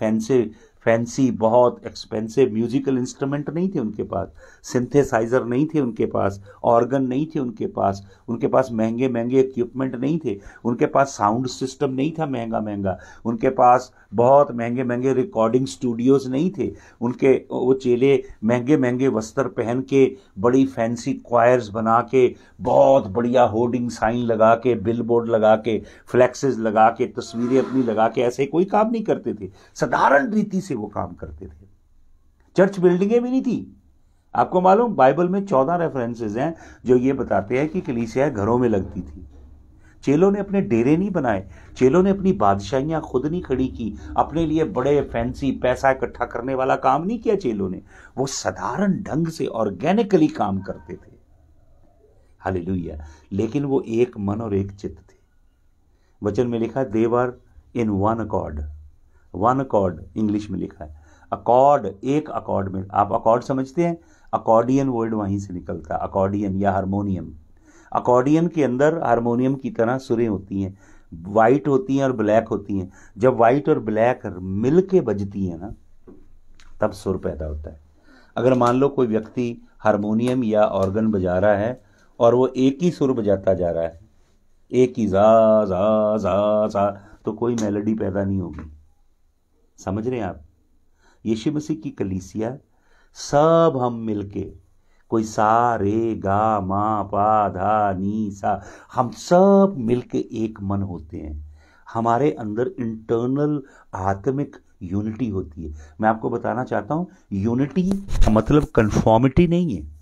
फैंसी बहुत एक्सपेंसिव म्यूजिकल इंस्ट्रूमेंट नहीं थे उनके पास, सिंथेसाइजर नहीं थे उनके पास, ऑर्गन नहीं थे उनके पास महंगे महंगे इक्विपमेंट नहीं थे, उनके पास साउंड सिस्टम नहीं था महंगा महंगा, उनके पास बहुत महंगे महंगे रिकॉर्डिंग स्टूडियोज नहीं थे। वो चेले महंगे महंगे वस्त्र पहन के, बड़ी फैंसी क्वायर्स बना के, बहुत बढ़िया होर्डिंग साइन लगा के, बिलबोर्ड लगा के, फ्लैक्सेस लगा के, तस्वीरें अपनी लगा के ऐसे कोई काम नहीं करते थे। साधारण रीति से वो काम करते थे। चर्च बिल्डिंगें भी नहीं थी। आपको मालूम, बाइबल में 14 रेफरेंसेस हैं जो ये बताते हैं कि कलीसिया घरों में लगती थी। चेलों ने अपने डेरे नहीं बनाए, चेलों ने अपनी बादशाहियां खुद नहीं खड़ी की, अपने लिए बड़े फैंसी पैसा इकट्ठा करने वाला काम नहीं किया चेलों ने। वो साधारण ढंग से ऑर्गेनिकली काम करते थे। हालेलुया। लेकिन वो एक मन और एक चित्त थे। वचन में लिखा, they were in one accord. One accord English में लिखा है। अकॉर्ड, एक अकॉर्ड में। आप अकॉर्ड समझते हैं? अकॉर्डियन वर्ड वहीं से निकलता है, अकॉर्डियन या हारमोनियम। अकॉर्डियन के अंदर हारमोनियम की तरह सुरें होती हैं, वाइट होती हैं और ब्लैक होती हैं। जब वाइट और ब्लैक मिल के बजती हैं ना, तब सुर पैदा होता है। अगर मान लो कोई व्यक्ति हारमोनियम या ऑर्गन बजा रहा है और वो एक ही सुर बजाता जा रहा है, एक ही जा जा जा जा, तो कोई मेलोडी पैदा नहीं होगी। समझ रहे हैं आप? यीशु मसीह की कलीसिया, सब हम मिलके, कोई सा रे गा मा पा धा नी सा, हम सब मिलके एक मन होते हैं। हमारे अंदर इंटरनल आत्मिक यूनिटी होती है। मैं आपको बताना चाहता हूं, यूनिटी का मतलब कंफॉर्मिटी नहीं है।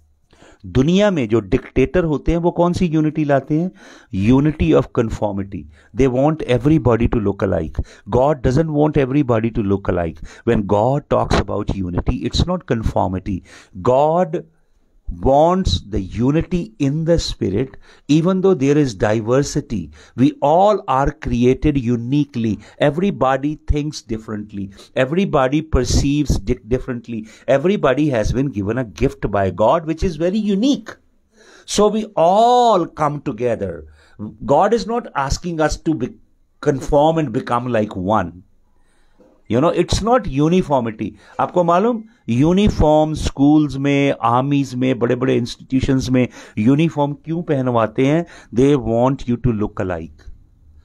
दुनिया में जो डिक्टेटर होते हैं वो कौन सी यूनिटी लाते हैं? Unity of conformity. They want everybody to look alike. God doesn't want everybody to look alike. When God talks about unity, it's not conformity. God wants the unity in the spirit, even though there is diversity. We all are created uniquely. Everybody thinks differently. Everybody perceives differently. Everybody has been given a gift by God which is very unique. So we all come together. God is not asking us to conform and become like one. It's not uniformity. आपको मालूम, uniform schools में, आर्मीज में, बड़े बड़े institutions में uniform क्यों पहनवाते हैं? They want you to look alike.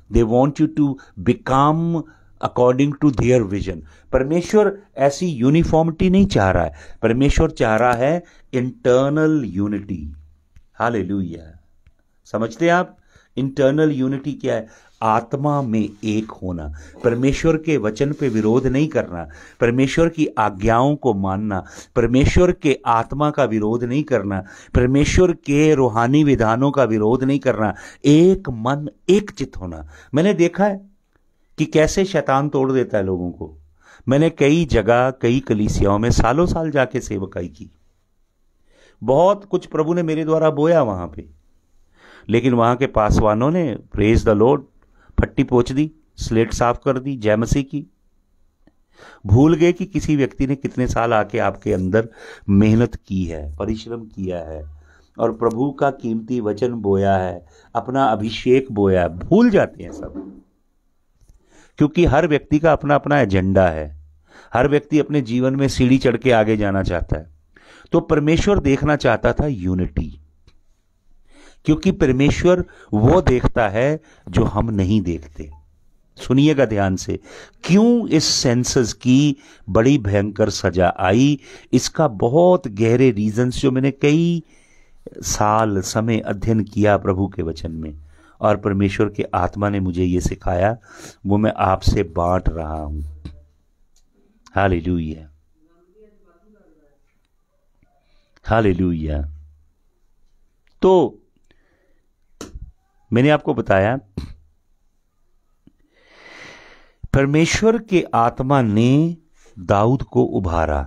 They want you to become according to their vision. परमेश्वर ऐसी यूनिफॉर्मिटी नहीं चाह रहा है। परमेश्वर चाह रहा है इंटरनल यूनिटी। हालेलुया। समझते हैं आप? इंटरनल यूनिटी क्या है? आत्मा में एक होना, परमेश्वर के वचन पे विरोध नहीं करना, परमेश्वर की आज्ञाओं को मानना, परमेश्वर के आत्मा का विरोध नहीं करना, परमेश्वर के रूहानी विधानों का विरोध नहीं करना, एक मन एक चित्त होना। मैंने देखा है कि कैसे शैतान तोड़ देता है लोगों को। मैंने कई जगह, कई कलीसियाओं में सालों साल जाके सेवकाई की। बहुत कुछ प्रभु ने मेरे द्वारा बोया वहां पे, लेकिन वहां के पासवानों ने, प्रेज द लॉर्ड, फट्टी पोंछ दी, स्लेट साफ कर दी, जय मसीह की। भूल गए कि किसी व्यक्ति ने कितने साल आके आपके अंदर मेहनत की है, परिश्रम किया है और प्रभु का कीमती वचन बोया है, अपना अभिषेक बोया है। भूल जाते हैं सब, क्योंकि हर व्यक्ति का अपना अपना एजेंडा है। हर व्यक्ति अपने जीवन में सीढ़ी चढ़ के आगे जाना चाहता है। तो परमेश्वर देखना चाहता था यूनिटी, क्योंकि परमेश्वर वो देखता है जो हम नहीं देखते। सुनिएगा ध्यान से, क्यों इस सेंसस की बड़ी भयंकर सजा आई, इसका बहुत गहरे रीजंस जो मैंने कई साल समय अध्ययन किया प्रभु के वचन में, और परमेश्वर के आत्मा ने मुझे ये सिखाया, वो मैं आपसे बांट रहा हूं। Hallelujah, hallelujah. तो मैंने आपको बताया, परमेश्वर के आत्मा ने दाऊद को उभारा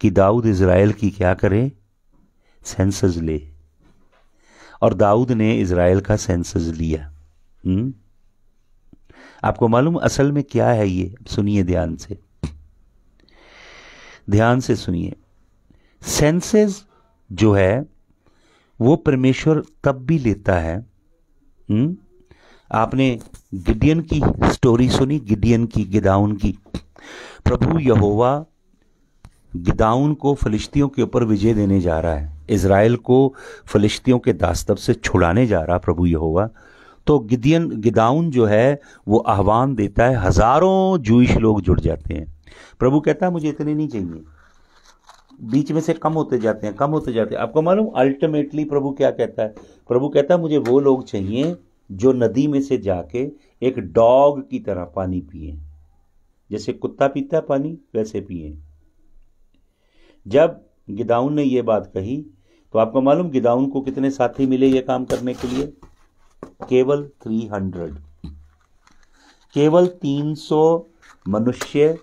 कि दाऊद इज़राइल की क्या करे, सेंसस ले। और दाऊद ने इज़राइल का सेंसस लिया। आपको मालूम असल में क्या है ये? सुनिए ध्यान से, ध्यान से सुनिए। सेंसस जो है वो परमेश्वर तब भी लेता है। आपने गिडियन की स्टोरी सुनी, गिडियन की, गिदाउन की। प्रभु यहोवा गिदाउन को फलिश्तियों के ऊपर विजय देने जा रहा है, इज़राइल को फलिश्तियों के दास्तव से छुड़ाने जा रहा प्रभु यहोवा। तो गिदाउन जो है वो आह्वान देता है, हजारों जूइश लोग जुड़ जाते हैं। प्रभु कहता है मुझे इतने नहीं चाहिए, बीच में से कम होते जाते हैं, कम होते जाते हैं। आपको मालूम अल्टीमेटली प्रभु क्या कहता है? प्रभु कहता है मुझे वो लोग चाहिए जो नदी में से जाके एक डॉग की तरह पानी पिए, जैसे कुत्ता पीता है पानी वैसे पिए। जब गिदाउन ने ये बात कही तो आपको मालूम गिदाउन को कितने साथी मिले ये काम करने के लिए? केवल 300, केवल 300 मनुष्य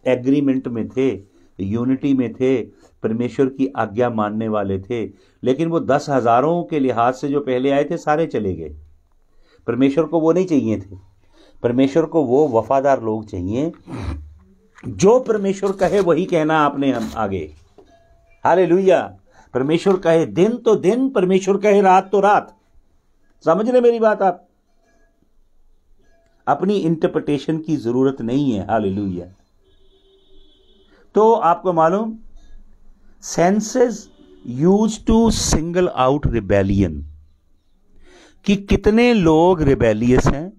एग्रीमेंट में थे, यूनिटी में थे, परमेश्वर की आज्ञा मानने वाले थे। लेकिन वो 10,000 के लिहाज से जो पहले आए थे सारे चले गए। परमेश्वर को वो नहीं चाहिए थे, परमेश्वर को वो वफादार लोग चाहिए जो परमेश्वर कहे वही कहना आपने हम आगे। हालेलुया। परमेश्वर कहे दिन तो दिन, परमेश्वर कहे रात तो रात। समझ रहे मेरी बात आप? अपनी इंटरप्रिटेशन की जरूरत नहीं है। हालेलुया। तो आपको मालूम, censuses use to single out rebellion, कि कितने लोग रिबेलियस हैं,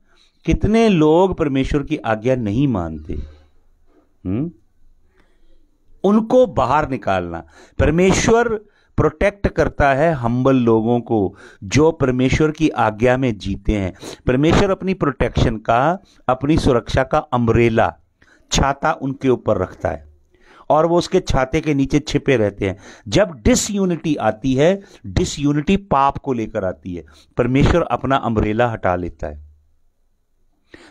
कितने लोग परमेश्वर की आज्ञा नहीं मानते। उनको बाहर निकालना। परमेश्वर प्रोटेक्ट करता है हम्बल लोगों को जो परमेश्वर की आज्ञा में जीते हैं। परमेश्वर अपनी प्रोटेक्शन का, अपनी सुरक्षा का अम्ब्रेला, छाता उनके ऊपर रखता है और वो उसके छाते के नीचे छिपे रहते हैं। जब डिसयूनिटी आती है, डिसयूनिटी पाप को लेकर आती है, परमेश्वर अपना अम्ब्रेला हटा लेता है।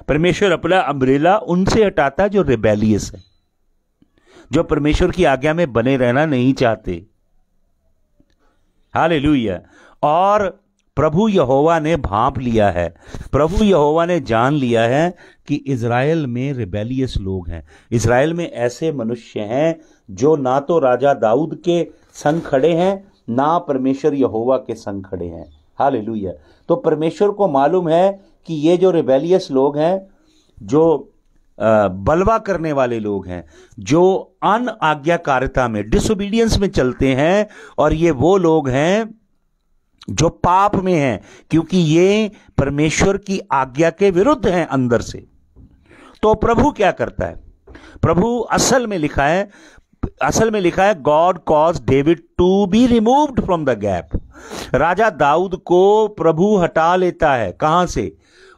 परमेश्वर अपना अम्ब्रेला उनसे हटाता है जो रिबेलियस है, जो परमेश्वर की आज्ञा में बने रहना नहीं चाहते। हालेलुया। और प्रभु यहोवा ने भांप लिया है, प्रभु यहोवा ने जान लिया है कि इज़राइल में रिबेलियस लोग हैं, इज़राइल में ऐसे मनुष्य हैं जो ना तो राजा दाऊद के संग खड़े हैं, ना परमेश्वर यहोवा के संग खड़े हैं। हालेलुया। तो परमेश्वर को मालूम है कि ये जो रिबेलियस लोग हैं, जो बलवा करने वाले लोग हैं, जो अन आज्ञाकारिता में, डिसोबीडियंस में चलते हैं, और ये वो लोग हैं जो पाप में हैं, क्योंकि ये परमेश्वर की आज्ञा के विरुद्ध हैं अंदर से। तो प्रभु क्या करता है? प्रभु असल में लिखा है God cause David to be removed from the gap. राजा दाऊद को प्रभु हटा लेता है। कहां से?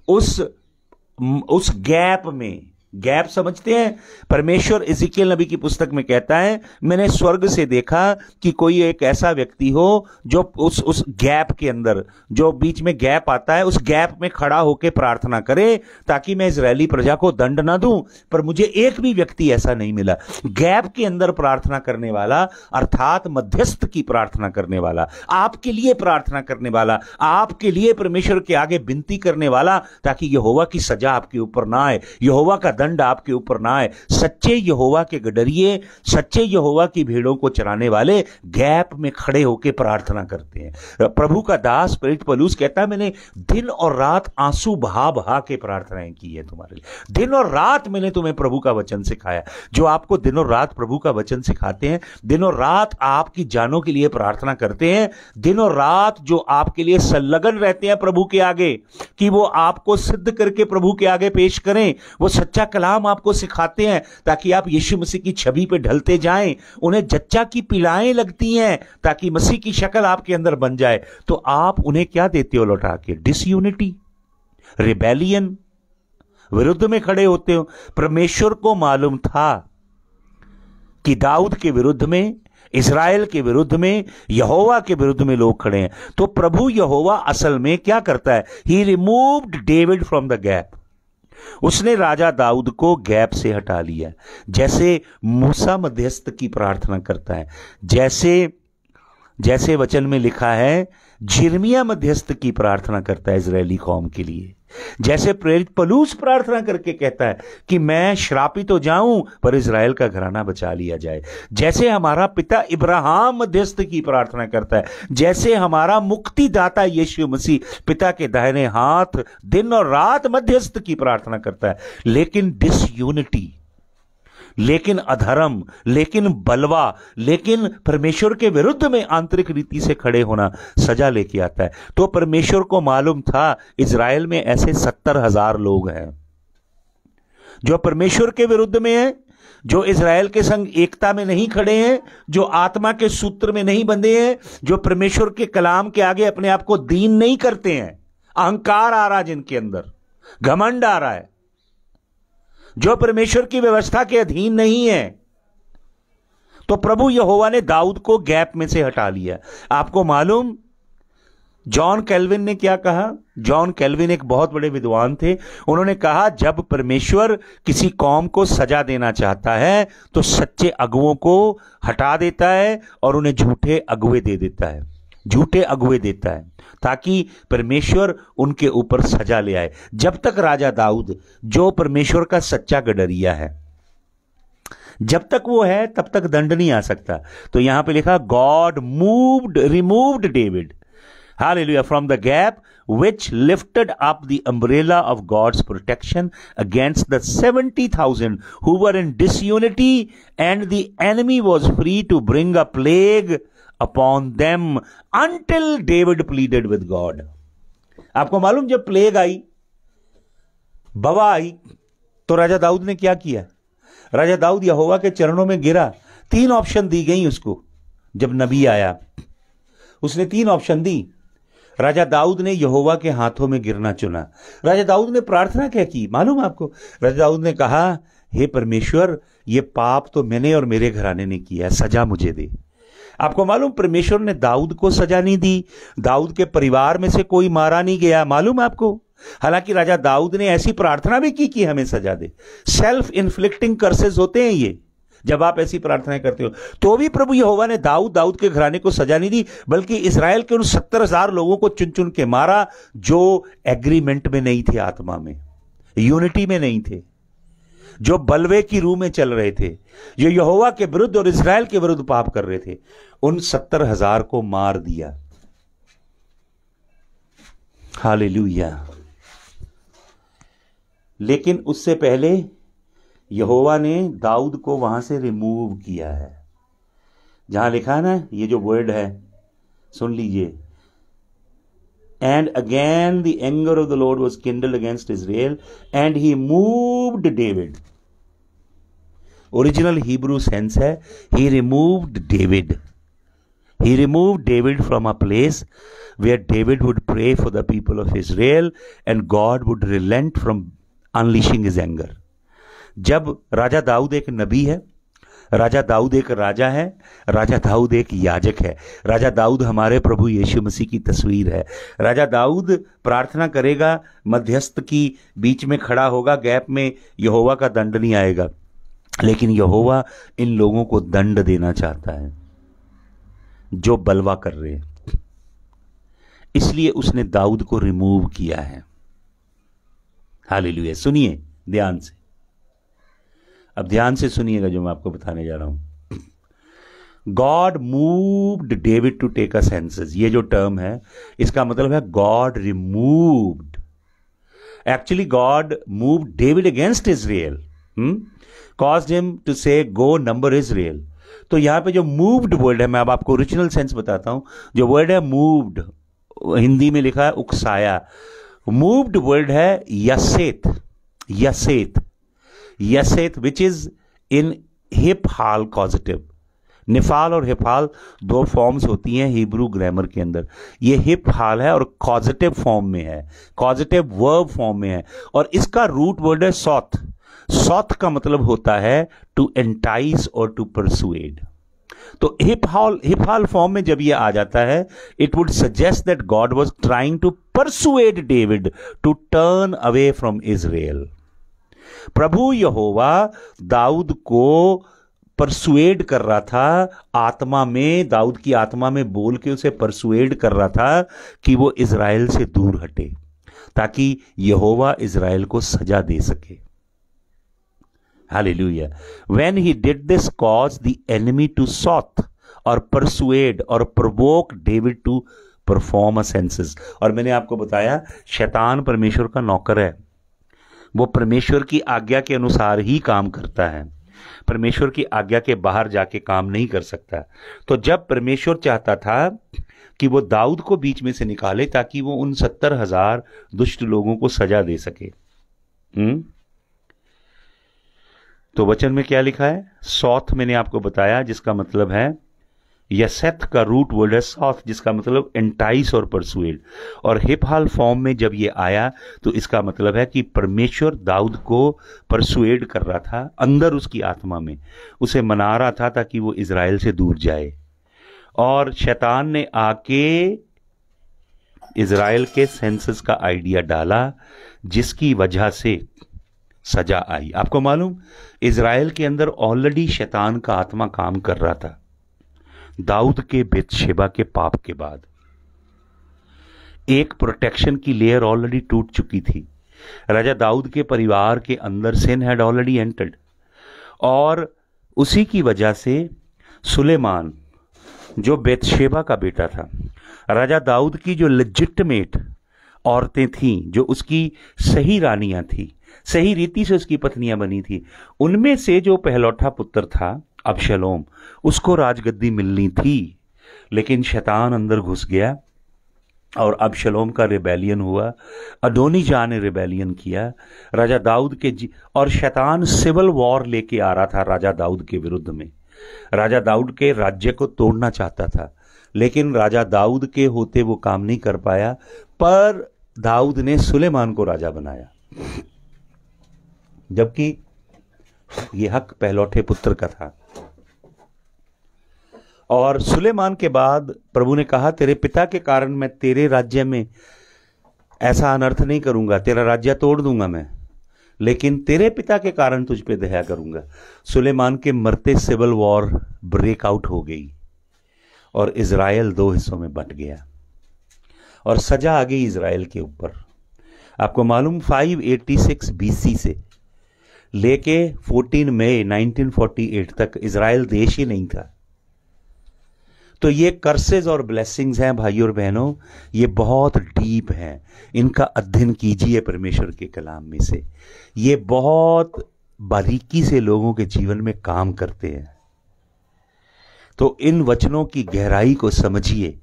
उस गैप में, गैप समझते हैं? परमेश्वर इज़िकियल नबी की पुस्तक में कहता है, मैंने स्वर्ग से देखा कि कोई एक ऐसा व्यक्ति हो जो उस गैप के अंदर, जो बीच में गैप आता है, उस गैप में खड़ा होकर प्रार्थना करे ताकि मैं इजरायली प्रजा को दंड ना दूं। पर मुझे एक भी व्यक्ति ऐसा नहीं मिला। गैप के अंदर प्रार्थना करने वाला, अर्थात मध्यस्थ की प्रार्थना करने वाला, आपके लिए प्रार्थना करने वाला, आपके लिए परमेश्वर के आगे विनती करने वाला, ताकि यहोवा की सजा आपके ऊपर ना आए, यहोवा का दंड आपके ऊपर ना आए। सच्चे यहोवा के गडरिए, सच्चे यहोवा की भेड़ों को चराने वाले गैप में खड़े होकर प्रार्थना करते हैं। प्रभु का दास प्रेरित पौलुस कहता है, मैंने दिन और रात आंसू बहा बहा के प्रार्थनाएं की है तुम्हारे लिए। दिन और रात मैंने तुम्हें प्रभु का वचन सिखाया। जो आपको दिन और रात प्रभु का वचन सिखाते हैं, दिन और रात आपकी जानों के लिए प्रार्थना करते हैं, दिन और रात जो आपके लिए संलग्न रहते हैं प्रभु के आगे कि वो आपको सिद्ध करके प्रभु के आगे पेश करें, वो सच्चा कलाम आपको सिखाते हैं ताकि आप यीशु मसीह की छवि पे ढलते जाएं। उन्हें जच्चा की पिलाएं लगती हैं ताकि मसीह की शक्ल आपके अंदर बन जाए। तो आप उन्हें क्या देते हो लौटा के? डिसयूनिटी, रिबेलियन, विरुद्ध में खड़े होते हो। परमेश्वर को मालूम था कि दाऊद के विरुद्ध में, इज़राइल के विरुद्ध में, यहोवा के विरुद्ध में लोग खड़े हैं। तो प्रभु यहोवा असल में क्या करता है? He removed David from the gap. उसने राजा दाऊद को गैप से हटा लिया। जैसे मूसा मध्यस्थ की प्रार्थना करता है, जैसे वचन में लिखा है, यिर्मयाह मध्यस्थ की प्रार्थना करता है इजरायली कौम के लिए, जैसे प्रेरित पौलुस प्रार्थना करके कहता है कि मैं श्रापित हो जाऊं पर इजराइल का घराना बचा लिया जाए, जैसे हमारा पिता इब्राहिम मध्यस्थ की प्रार्थना करता है, जैसे हमारा मुक्तिदाता यीशु मसीह पिता के दाहिने हाथ दिन और रात मध्यस्थ की प्रार्थना करता है। लेकिन डिसयूनिटी, लेकिन अधर्म, लेकिन बलवा, लेकिन परमेश्वर के विरुद्ध में आंतरिक रीति से खड़े होना सजा लेके आता है। तो परमेश्वर को मालूम था इजराइल में ऐसे 70,000 लोग हैं जो परमेश्वर के विरुद्ध में हैं, जो इजराइल के संग एकता में नहीं खड़े हैं, जो आत्मा के सूत्र में नहीं बंधे हैं, जो परमेश्वर के कलाम के आगे अपने आप को दीन नहीं करते हैं। अहंकार आ रहा है जिनके अंदर, घमंड आ रहा है, जो परमेश्वर की व्यवस्था के अधीन नहीं है। तो प्रभु यहोवा ने दाऊद को गैप में से हटा लिया। आपको मालूम जॉन कैल्विन ने क्या कहा? जॉन कैल्विन एक बहुत बड़े विद्वान थे। उन्होंने कहा, जब परमेश्वर किसी कौम को सजा देना चाहता है तो सच्चे अगुओं को हटा देता है और उन्हें झूठे अगुए दे देता है, झूठे अगुए देता है ताकि परमेश्वर उनके ऊपर सजा ले आए। जब तक राजा दाऊद, जो परमेश्वर का सच्चा गडरिया है, जब तक वो है तब तक दंड नहीं आ सकता। तो यहां पे लिखा, God removed David, hallelujah, from the gap which lifted up the umbrella of God's protection against the 70,000 who were in disunity, and the enemy was free to bring a plague upon them until David pleaded with God. आपको मालूम, जब plague आई, बवा आई, तो राजा दाऊद ने क्या किया? राजा दाऊद यहोवा के चरणों में गिरा। 3 ऑप्शन दी गई उसको। जब नबी आया उसने 3 ऑप्शन दी। राजा दाऊद ने यहोवा के हाथों में गिरना चुना। राजा दाऊद ने प्रार्थना क्या की मालूम आपको? राजा दाऊद ने कहा, हे परमेश्वर, ये पाप तो मैंने और मेरे घराने ने किया, सजा मुझे दे। आपको मालूम, परमेश्वर ने दाऊद को सजा नहीं दी, दाऊद के परिवार में से कोई मारा नहीं गया, मालूम आपको? हालांकि राजा दाऊद ने ऐसी प्रार्थना भी की कि हमें सजा दे। सेल्फ इन्फ्लिक्टिंग कर्सेस होते हैं ये। जब आप ऐसी प्रार्थनाएं करते हो तो भी प्रभु यहोवा ने दाऊद के घराने को सजा नहीं दी, बल्कि इजराइल के उन 70,000 लोगों को चुन चुन के मारा जो एग्रीमेंट में नहीं थे, आत्मा में, यूनिटी में नहीं थे, जो बलवे की रूह में चल रहे थे, जो यहोवा के विरुद्ध और इजराइल के विरुद्ध पाप कर रहे थे। उन 70,000 को मार दिया। हालेलुया। लेकिन उससे पहले यहोवा ने दाऊद को वहां से रिमूव किया है। जहां लिखा है ना, ये जो वर्ड है सुन लीजिए, and again the anger of the Lord was kindled against Israel and he moved David. Original Hebrew sense है, he removed David. He removed David from a place where David would pray for the people of Israel and God would relent from unleashing his anger. जब राजा दाऊद एक नबी है, राजा दाऊद एक राजा है, राजा दाऊद एक याजक है, राजा दाऊद हमारे प्रभु यीशु मसीह की तस्वीर है। राजा दाऊद प्रार्थना करेगा, मध्यस्थ की बीच में खड़ा होगा, गैप में यहोवा का दंड नहीं आएगा, लेकिन यहोवा इन लोगों को दंड देना चाहता है जो बलवा कर रहे हैं, इसलिए उसने दाऊद को रिमूव किया है। हालेलुया। सुनिए ध्यान से, अब ध्यान से सुनिएगा जो मैं आपको बताने जा रहा हूं। God moved David to take a census, ये जो टर्म है इसका मतलब है God removed. Actually God moved David against Israel, caused him to say go number Israel. तो यहां पे जो मूव्ड वर्ड है, मैं अब आपको ओरिजिनल सेंस बताता हूं। जो वर्ड है मूव्ड, हिंदी में लिखा है उकसाया। मूव्ड वर्ड है यसेत, यसेत, यसेत, विच इज इन हिपहाल कॉजेटिव। निफाल और हिफाल दो फॉर्म्स होती हैं हिब्रू ग्रामर के अंदर। ये हिपहाल है और कॉजेटिव फॉर्म में है, कॉजेटिव वर्ब फॉर्म में है, और इसका रूट वर्ड है सॉथ। सॉथ का मतलब होता है टू एंटाइस और टू परसुएड। तो हिपहाल फॉर्म में जब ये आ जाता है, it would suggest that God was trying to persuade David to turn away from Israel. प्रभु यहोवा दाऊद को परसुएड कर रहा था, आत्मा में, दाऊद की आत्मा में बोल के उसे परसुएड कर रहा था कि वो इजराइल से दूर हटे, ताकि यहोवा इजराइल को सजा दे सके। Hallelujah. When he did this, caused the enemy to sought or persuade or provoke David to perform a census. और मैंने आपको बताया शैतान परमेश्वर का नौकर है, वो परमेश्वर की आज्ञा के अनुसार ही काम करता है, परमेश्वर की आज्ञा के बाहर जाके काम नहीं कर सकता। तो जब परमेश्वर चाहता था कि वो दाऊद को बीच में से निकाले ताकि वो उन 70,000 दुष्ट लोगों को सजा दे सके, तो वचन में क्या लिखा है? सौथ मैंने आपको बताया, जिसका मतलब है यसेथ का रूट वर्ड है सॉथ, जिसका मतलब एंटाइस और परसुएड। और हिपहाल फॉर्म में जब ये आया तो इसका मतलब है कि परमेश्वर दाऊद को परसुएड कर रहा था, अंदर उसकी आत्मा में उसे मना रहा था ताकि वो इजराइल से दूर जाए। और शैतान ने आके इजराइल के सेंसस का आइडिया डाला, जिसकी वजह से सजा आई। आपको मालूम, इजराइल के अंदर ऑलरेडी शैतान का आत्मा काम कर रहा था दाऊद के बेतशेबा के पाप के बाद। एक प्रोटेक्शन की लेयर ऑलरेडी टूट चुकी थी, राजा दाऊद के परिवार के अंदर सिन हैड ऑलरेडी एंटर्ड, और उसी की वजह से सुलेमान जो बेतशेबा का बेटा था, राजा दाऊद की जो लेजिटिमेट औरतें थीं, जो उसकी सही रानियां थी, सही रीति से उसकी पत्नियां बनी थी, उनमें से जो पहलौठा पुत्र था अबशलोम, उसको राजगद्दी मिलनी थी। लेकिन शैतान अंदर घुस गया और अबशलोम का रिबेलियन हुआ, अदोनीजा ने रिबेलियन किया राजा दाऊद के और शैतान सिविल वॉर लेके आ रहा था राजा दाऊद के विरुद्ध में। राजा दाऊद के राज्य को तोड़ना चाहता था, लेकिन राजा दाऊद के होते वो काम नहीं कर पाया, पर दाऊद ने सुलेमान को राजा बनाया, जबकि यह हक पहलौठे पुत्र का था। और सुलेमान के बाद प्रभु ने कहा, तेरे पिता के कारण मैं तेरे राज्य में ऐसा अनर्थ नहीं करूंगा, तेरा राज्य तोड़ दूंगा मैं, लेकिन तेरे पिता के कारण तुझ पे दया करूंगा। सुलेमान के मरते सिविल वॉर ब्रेकआउट हो गई और इजराइल दो हिस्सों में बंट गया और सजा आ गई इजराइल के ऊपर। आपको मालूम 586 BC से लेके 14 मई 1948 तक इजराइल देश ही नहीं था। तो ये कर्सेस और ब्लेसिंग्स हैं भाइयों और बहनों, ये बहुत डीप हैं, इनका अध्ययन कीजिए परमेश्वर के कलाम में से। ये बहुत बारीकी से लोगों के जीवन में काम करते हैं। तो इन वचनों की गहराई को समझिए।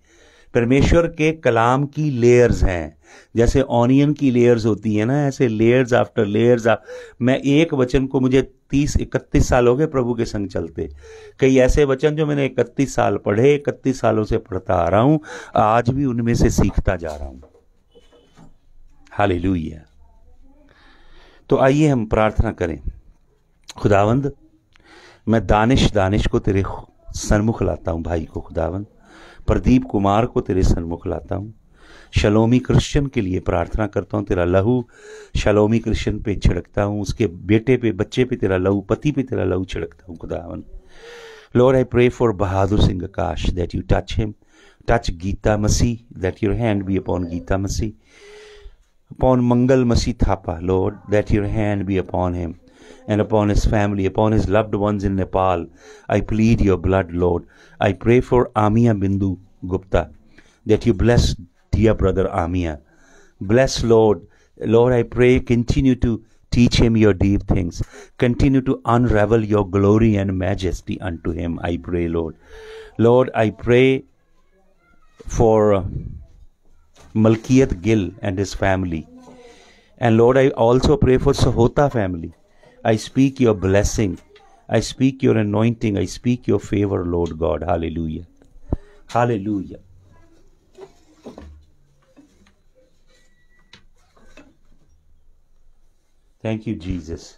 परमेश्वर के कलाम की लेयर्स हैं, जैसे ऑनियन की लेयर्स होती है ना, ऐसे लेयर्स आफ्टर लेयर्स। मैं एक वचन को, मुझे 30-31 साल हो गए प्रभु के संग चलते, कई ऐसे वचन जो मैंने 31 साल पढ़े, 31 सालों से पढ़ता आ रहा हूं, आज भी उनमें से सीखता जा रहा हूं। हालेलुया। तो आइए हम प्रार्थना करें। खुदावंद मैं दानिश को तेरे सन्मुख लाता हूँ, भाई को खुदावंद, प्रदीप कुमार को तेरे सन्मुख लाता हूँ। शलोमी क्रिश्चियन के लिए प्रार्थना करता हूँ, तेरा लहू शलोमी क्रिश्चियन पे छिड़कता हूँ, उसके बेटे पे, बच्चे पे तेरा लहू, पति पे तेरा लहू छिड़कता हूँ खुदावन। Lord, I pray for Bahadur Singh Akash, that you touch him, touch Geeta Masih, that your hand be upon Geeta Masih, upon Mangal Masih Thapa, Lord, that your hand be upon him and upon his family, upon his loved ones in Nepal. I plead your blood, Lord. I pray for Amia Bindu Gupta, that you bless dear brother Amia. Bless, Lord. Lord, I pray, continue to teach him your deep things. Continue to unravel your glory and majesty unto him, I pray, Lord. Lord, I pray for Malkiyat Gill and his family. And Lord, I also pray for Sahota family. I speak your blessing. I speak your anointing. I speak your favor, Lord God. Hallelujah. Hallelujah. Thank you, Jesus.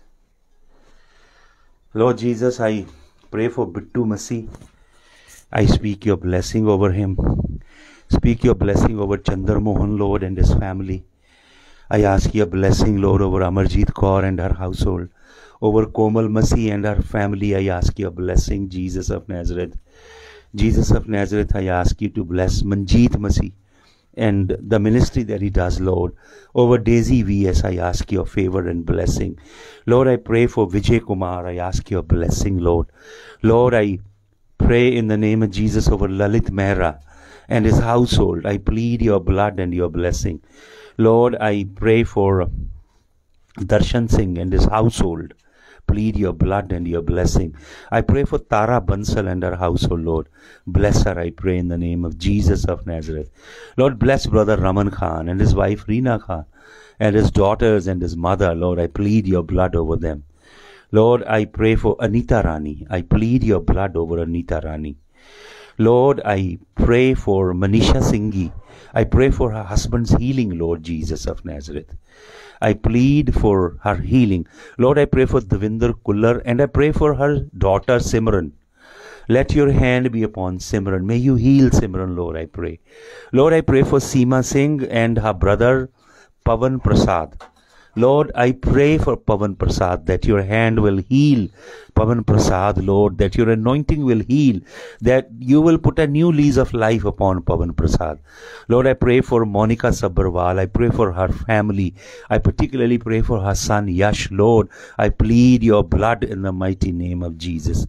Lord Jesus, I pray for Bittu Masih. I speak your blessing over him. Speak your blessing over Chandar Mohan, Lord, and his family. I ask your blessing, Lord, over Amarjeet Kaur and her household. Over Komal Masih and her family, I ask your blessing, Jesus of Nazareth. Jesus of Nazareth, I ask you to bless Manjeet Masih and the ministry that he does, Lord. Over Daisy V.S., I ask your favor and blessing. Lord, I pray for Vijay Kumar. I ask your blessing, Lord. Lord, I pray in the name of Jesus over Lalit Mehra and his household. I plead your blood and your blessing. Lord, I pray for Darshan Singh and his household. Plead your blood and your blessing. I pray for Tara Bansal and her household, Lord. Bless her, I pray, in the name of Jesus of Nazareth. Lord, bless Brother Raman Khan and his wife Reena Khan and his daughters and his mother. Lord, I plead your blood over them. Lord, I pray for Anita Rani. I plead your blood over Anita Rani. Lord, I pray for Manisha Singhi. I pray for her husband's healing, Lord Jesus of Nazareth. I plead for her healing. Lord, I pray for Devinder Kullar and I pray for her daughter Simran. Let your hand be upon Simran. May you heal Simran, Lord, I pray. Lord, I pray for Seema Singh and her brother Pavan Prasad. Lord, I pray for Pavan Prasad that your hand will heal Pavan Prasad, Lord, that your anointing will heal, that you will put a new lease of life upon Pavan Prasad. Lord, I pray for Monica Sabharwal. I pray for her family. I particularly pray for her son Yash. Lord, I plead your blood in the mighty name of Jesus.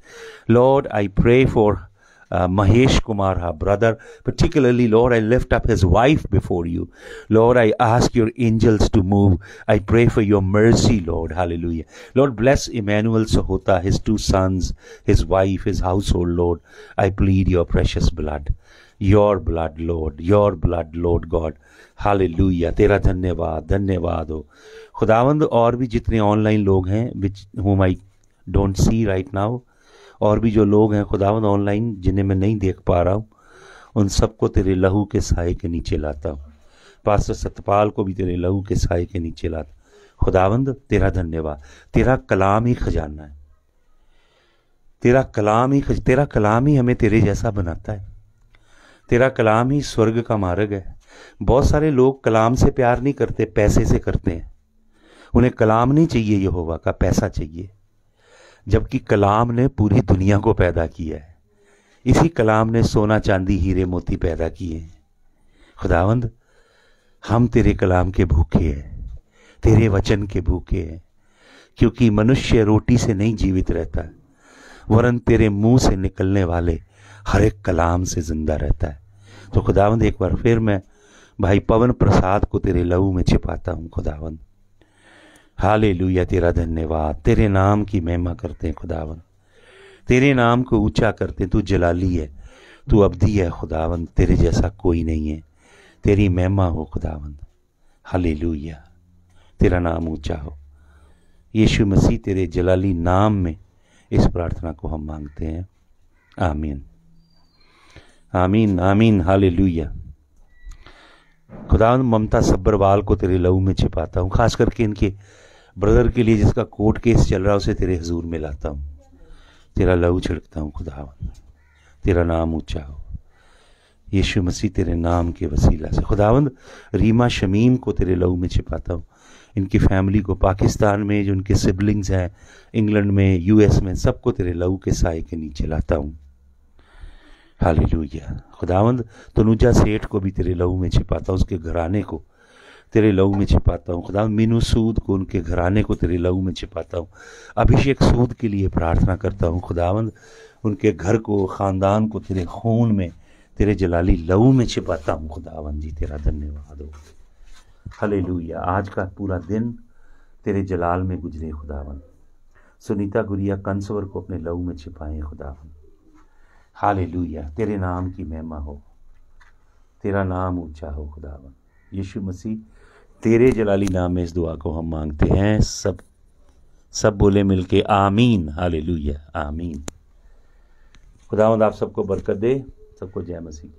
Lord, I pray for Mahesh Kumar, her brother. Particularly, Lord, I lift up his wife before you. Lord, I ask your angels to move. I pray for your mercy, Lord. Hallelujah. Lord, bless Emmanuel Sahota, his two sons, his wife, his household, Lord. I plead your precious blood. Your blood, Lord. Your blood, Lord God. Hallelujah. तेरा धन्यवाद, धन्यवाद हो खुदावंद. और भी जितने online लोग हैं विच whom I don't see right now, और भी जो लोग हैं खुदावंद ऑनलाइन जिन्हें मैं नहीं देख पा रहा हूँ, उन सबको तेरे लहू के साए के नीचे लाता हूँ. पास्टर सतपाल को भी तेरे लहू के साए के नीचे लाता. खुदावंद तेरा धन्यवाद. तेरा कलाम ही खजाना है. तेरा कलाम ही हमें तेरे जैसा बनाता है. तेरा कलाम ही स्वर्ग का मार्ग है. बहुत सारे लोग कलाम से प्यार नहीं करते, पैसे से करते हैं. उन्हें कलाम नहीं चाहिए यहोवा का, पैसा चाहिए. जबकि कलाम ने पूरी दुनिया को पैदा किया है. इसी कलाम ने सोना चांदी हीरे मोती पैदा किए हैं. खुदावंद हम तेरे कलाम के भूखे हैं, तेरे वचन के भूखे हैं, क्योंकि मनुष्य रोटी से नहीं जीवित रहता, वरन तेरे मुंह से निकलने वाले हर एक कलाम से जिंदा रहता है. तो खुदावंद एक बार फिर मैं भाई पवन प्रसाद को तेरे लहू में छिपाता हूँ. खुदावंद हालेलुया. तेरा धन्यवाद. तेरे नाम की महिमा करते हैं खुदावंद. तेरे नाम को ऊंचा करते हैं. तू जलाली है, तू अब्दी है खुदावंद. तेरे जैसा कोई नहीं है. तेरी महिमा हो खुदावंद. हालेलुया. तेरा नाम ऊंचा हो. यीशु मसीह तेरे जलाली नाम में इस प्रार्थना को हम मांगते हैं. आमीन, आमीन, आमीन. हालेलुया. खुदावंद ममता सब्बरवाल को तेरे लहू में छिपाता हूँ, खास करके इनके ब्रदर के लिए जिसका कोर्ट केस चल रहा है उसे तेरे हुजूर में लाता हूँ, तेरा लहू छिड़कता हूँ खुदावंद, तेरा नाम ऊंचा हो यीशु मसीह, तेरे नाम के वसीला से खुदावंद। रीमा शमीम को तेरे लहू में छिपाता हूँ, इनकी फैमिली को, पाकिस्तान में जो उनके सिबलिंग्स हैं, इंग्लैंड में, यूएस में, सबको तेरे लहू के साए के नीचे लाता हूँ। हालेलुया खुदावंद। तनुजा सेठ को भी तेरे लहू में छिपाता हूँ, उसके घराने को तेरे लहू में छिपाता हूँ खुदावंद। मीनू सूद को, उनके घराने को तेरे लहू में छिपाता हूँ। अभिषेक सूद के लिए प्रार्थना करता हूँ खुदावंद, उनके घर को, ख़ानदान को तेरे खून में, तेरे जलाली लहू में छिपाता हूँ खुदावंद जी। तेरा धन्यवाद हो। हालेलुया। आज का पूरा दिन तेरे जलाल में गुजरे खुदावंद। सुनीता गुड़िया कंसवर को अपने लहू में छिपाएं खुदावंद। हालेलुया। तेरे नाम की महिमा हो, तेरा नाम ऊंचा हो खुदावंद। यीशु मसीह तेरे जलाली नाम में इस दुआ को हम मांगते हैं। सब बोले मिलके आमीन। हालेलुया आमीन। खुदावंद आप सबको बरकत दे। सबको जय मसीह की।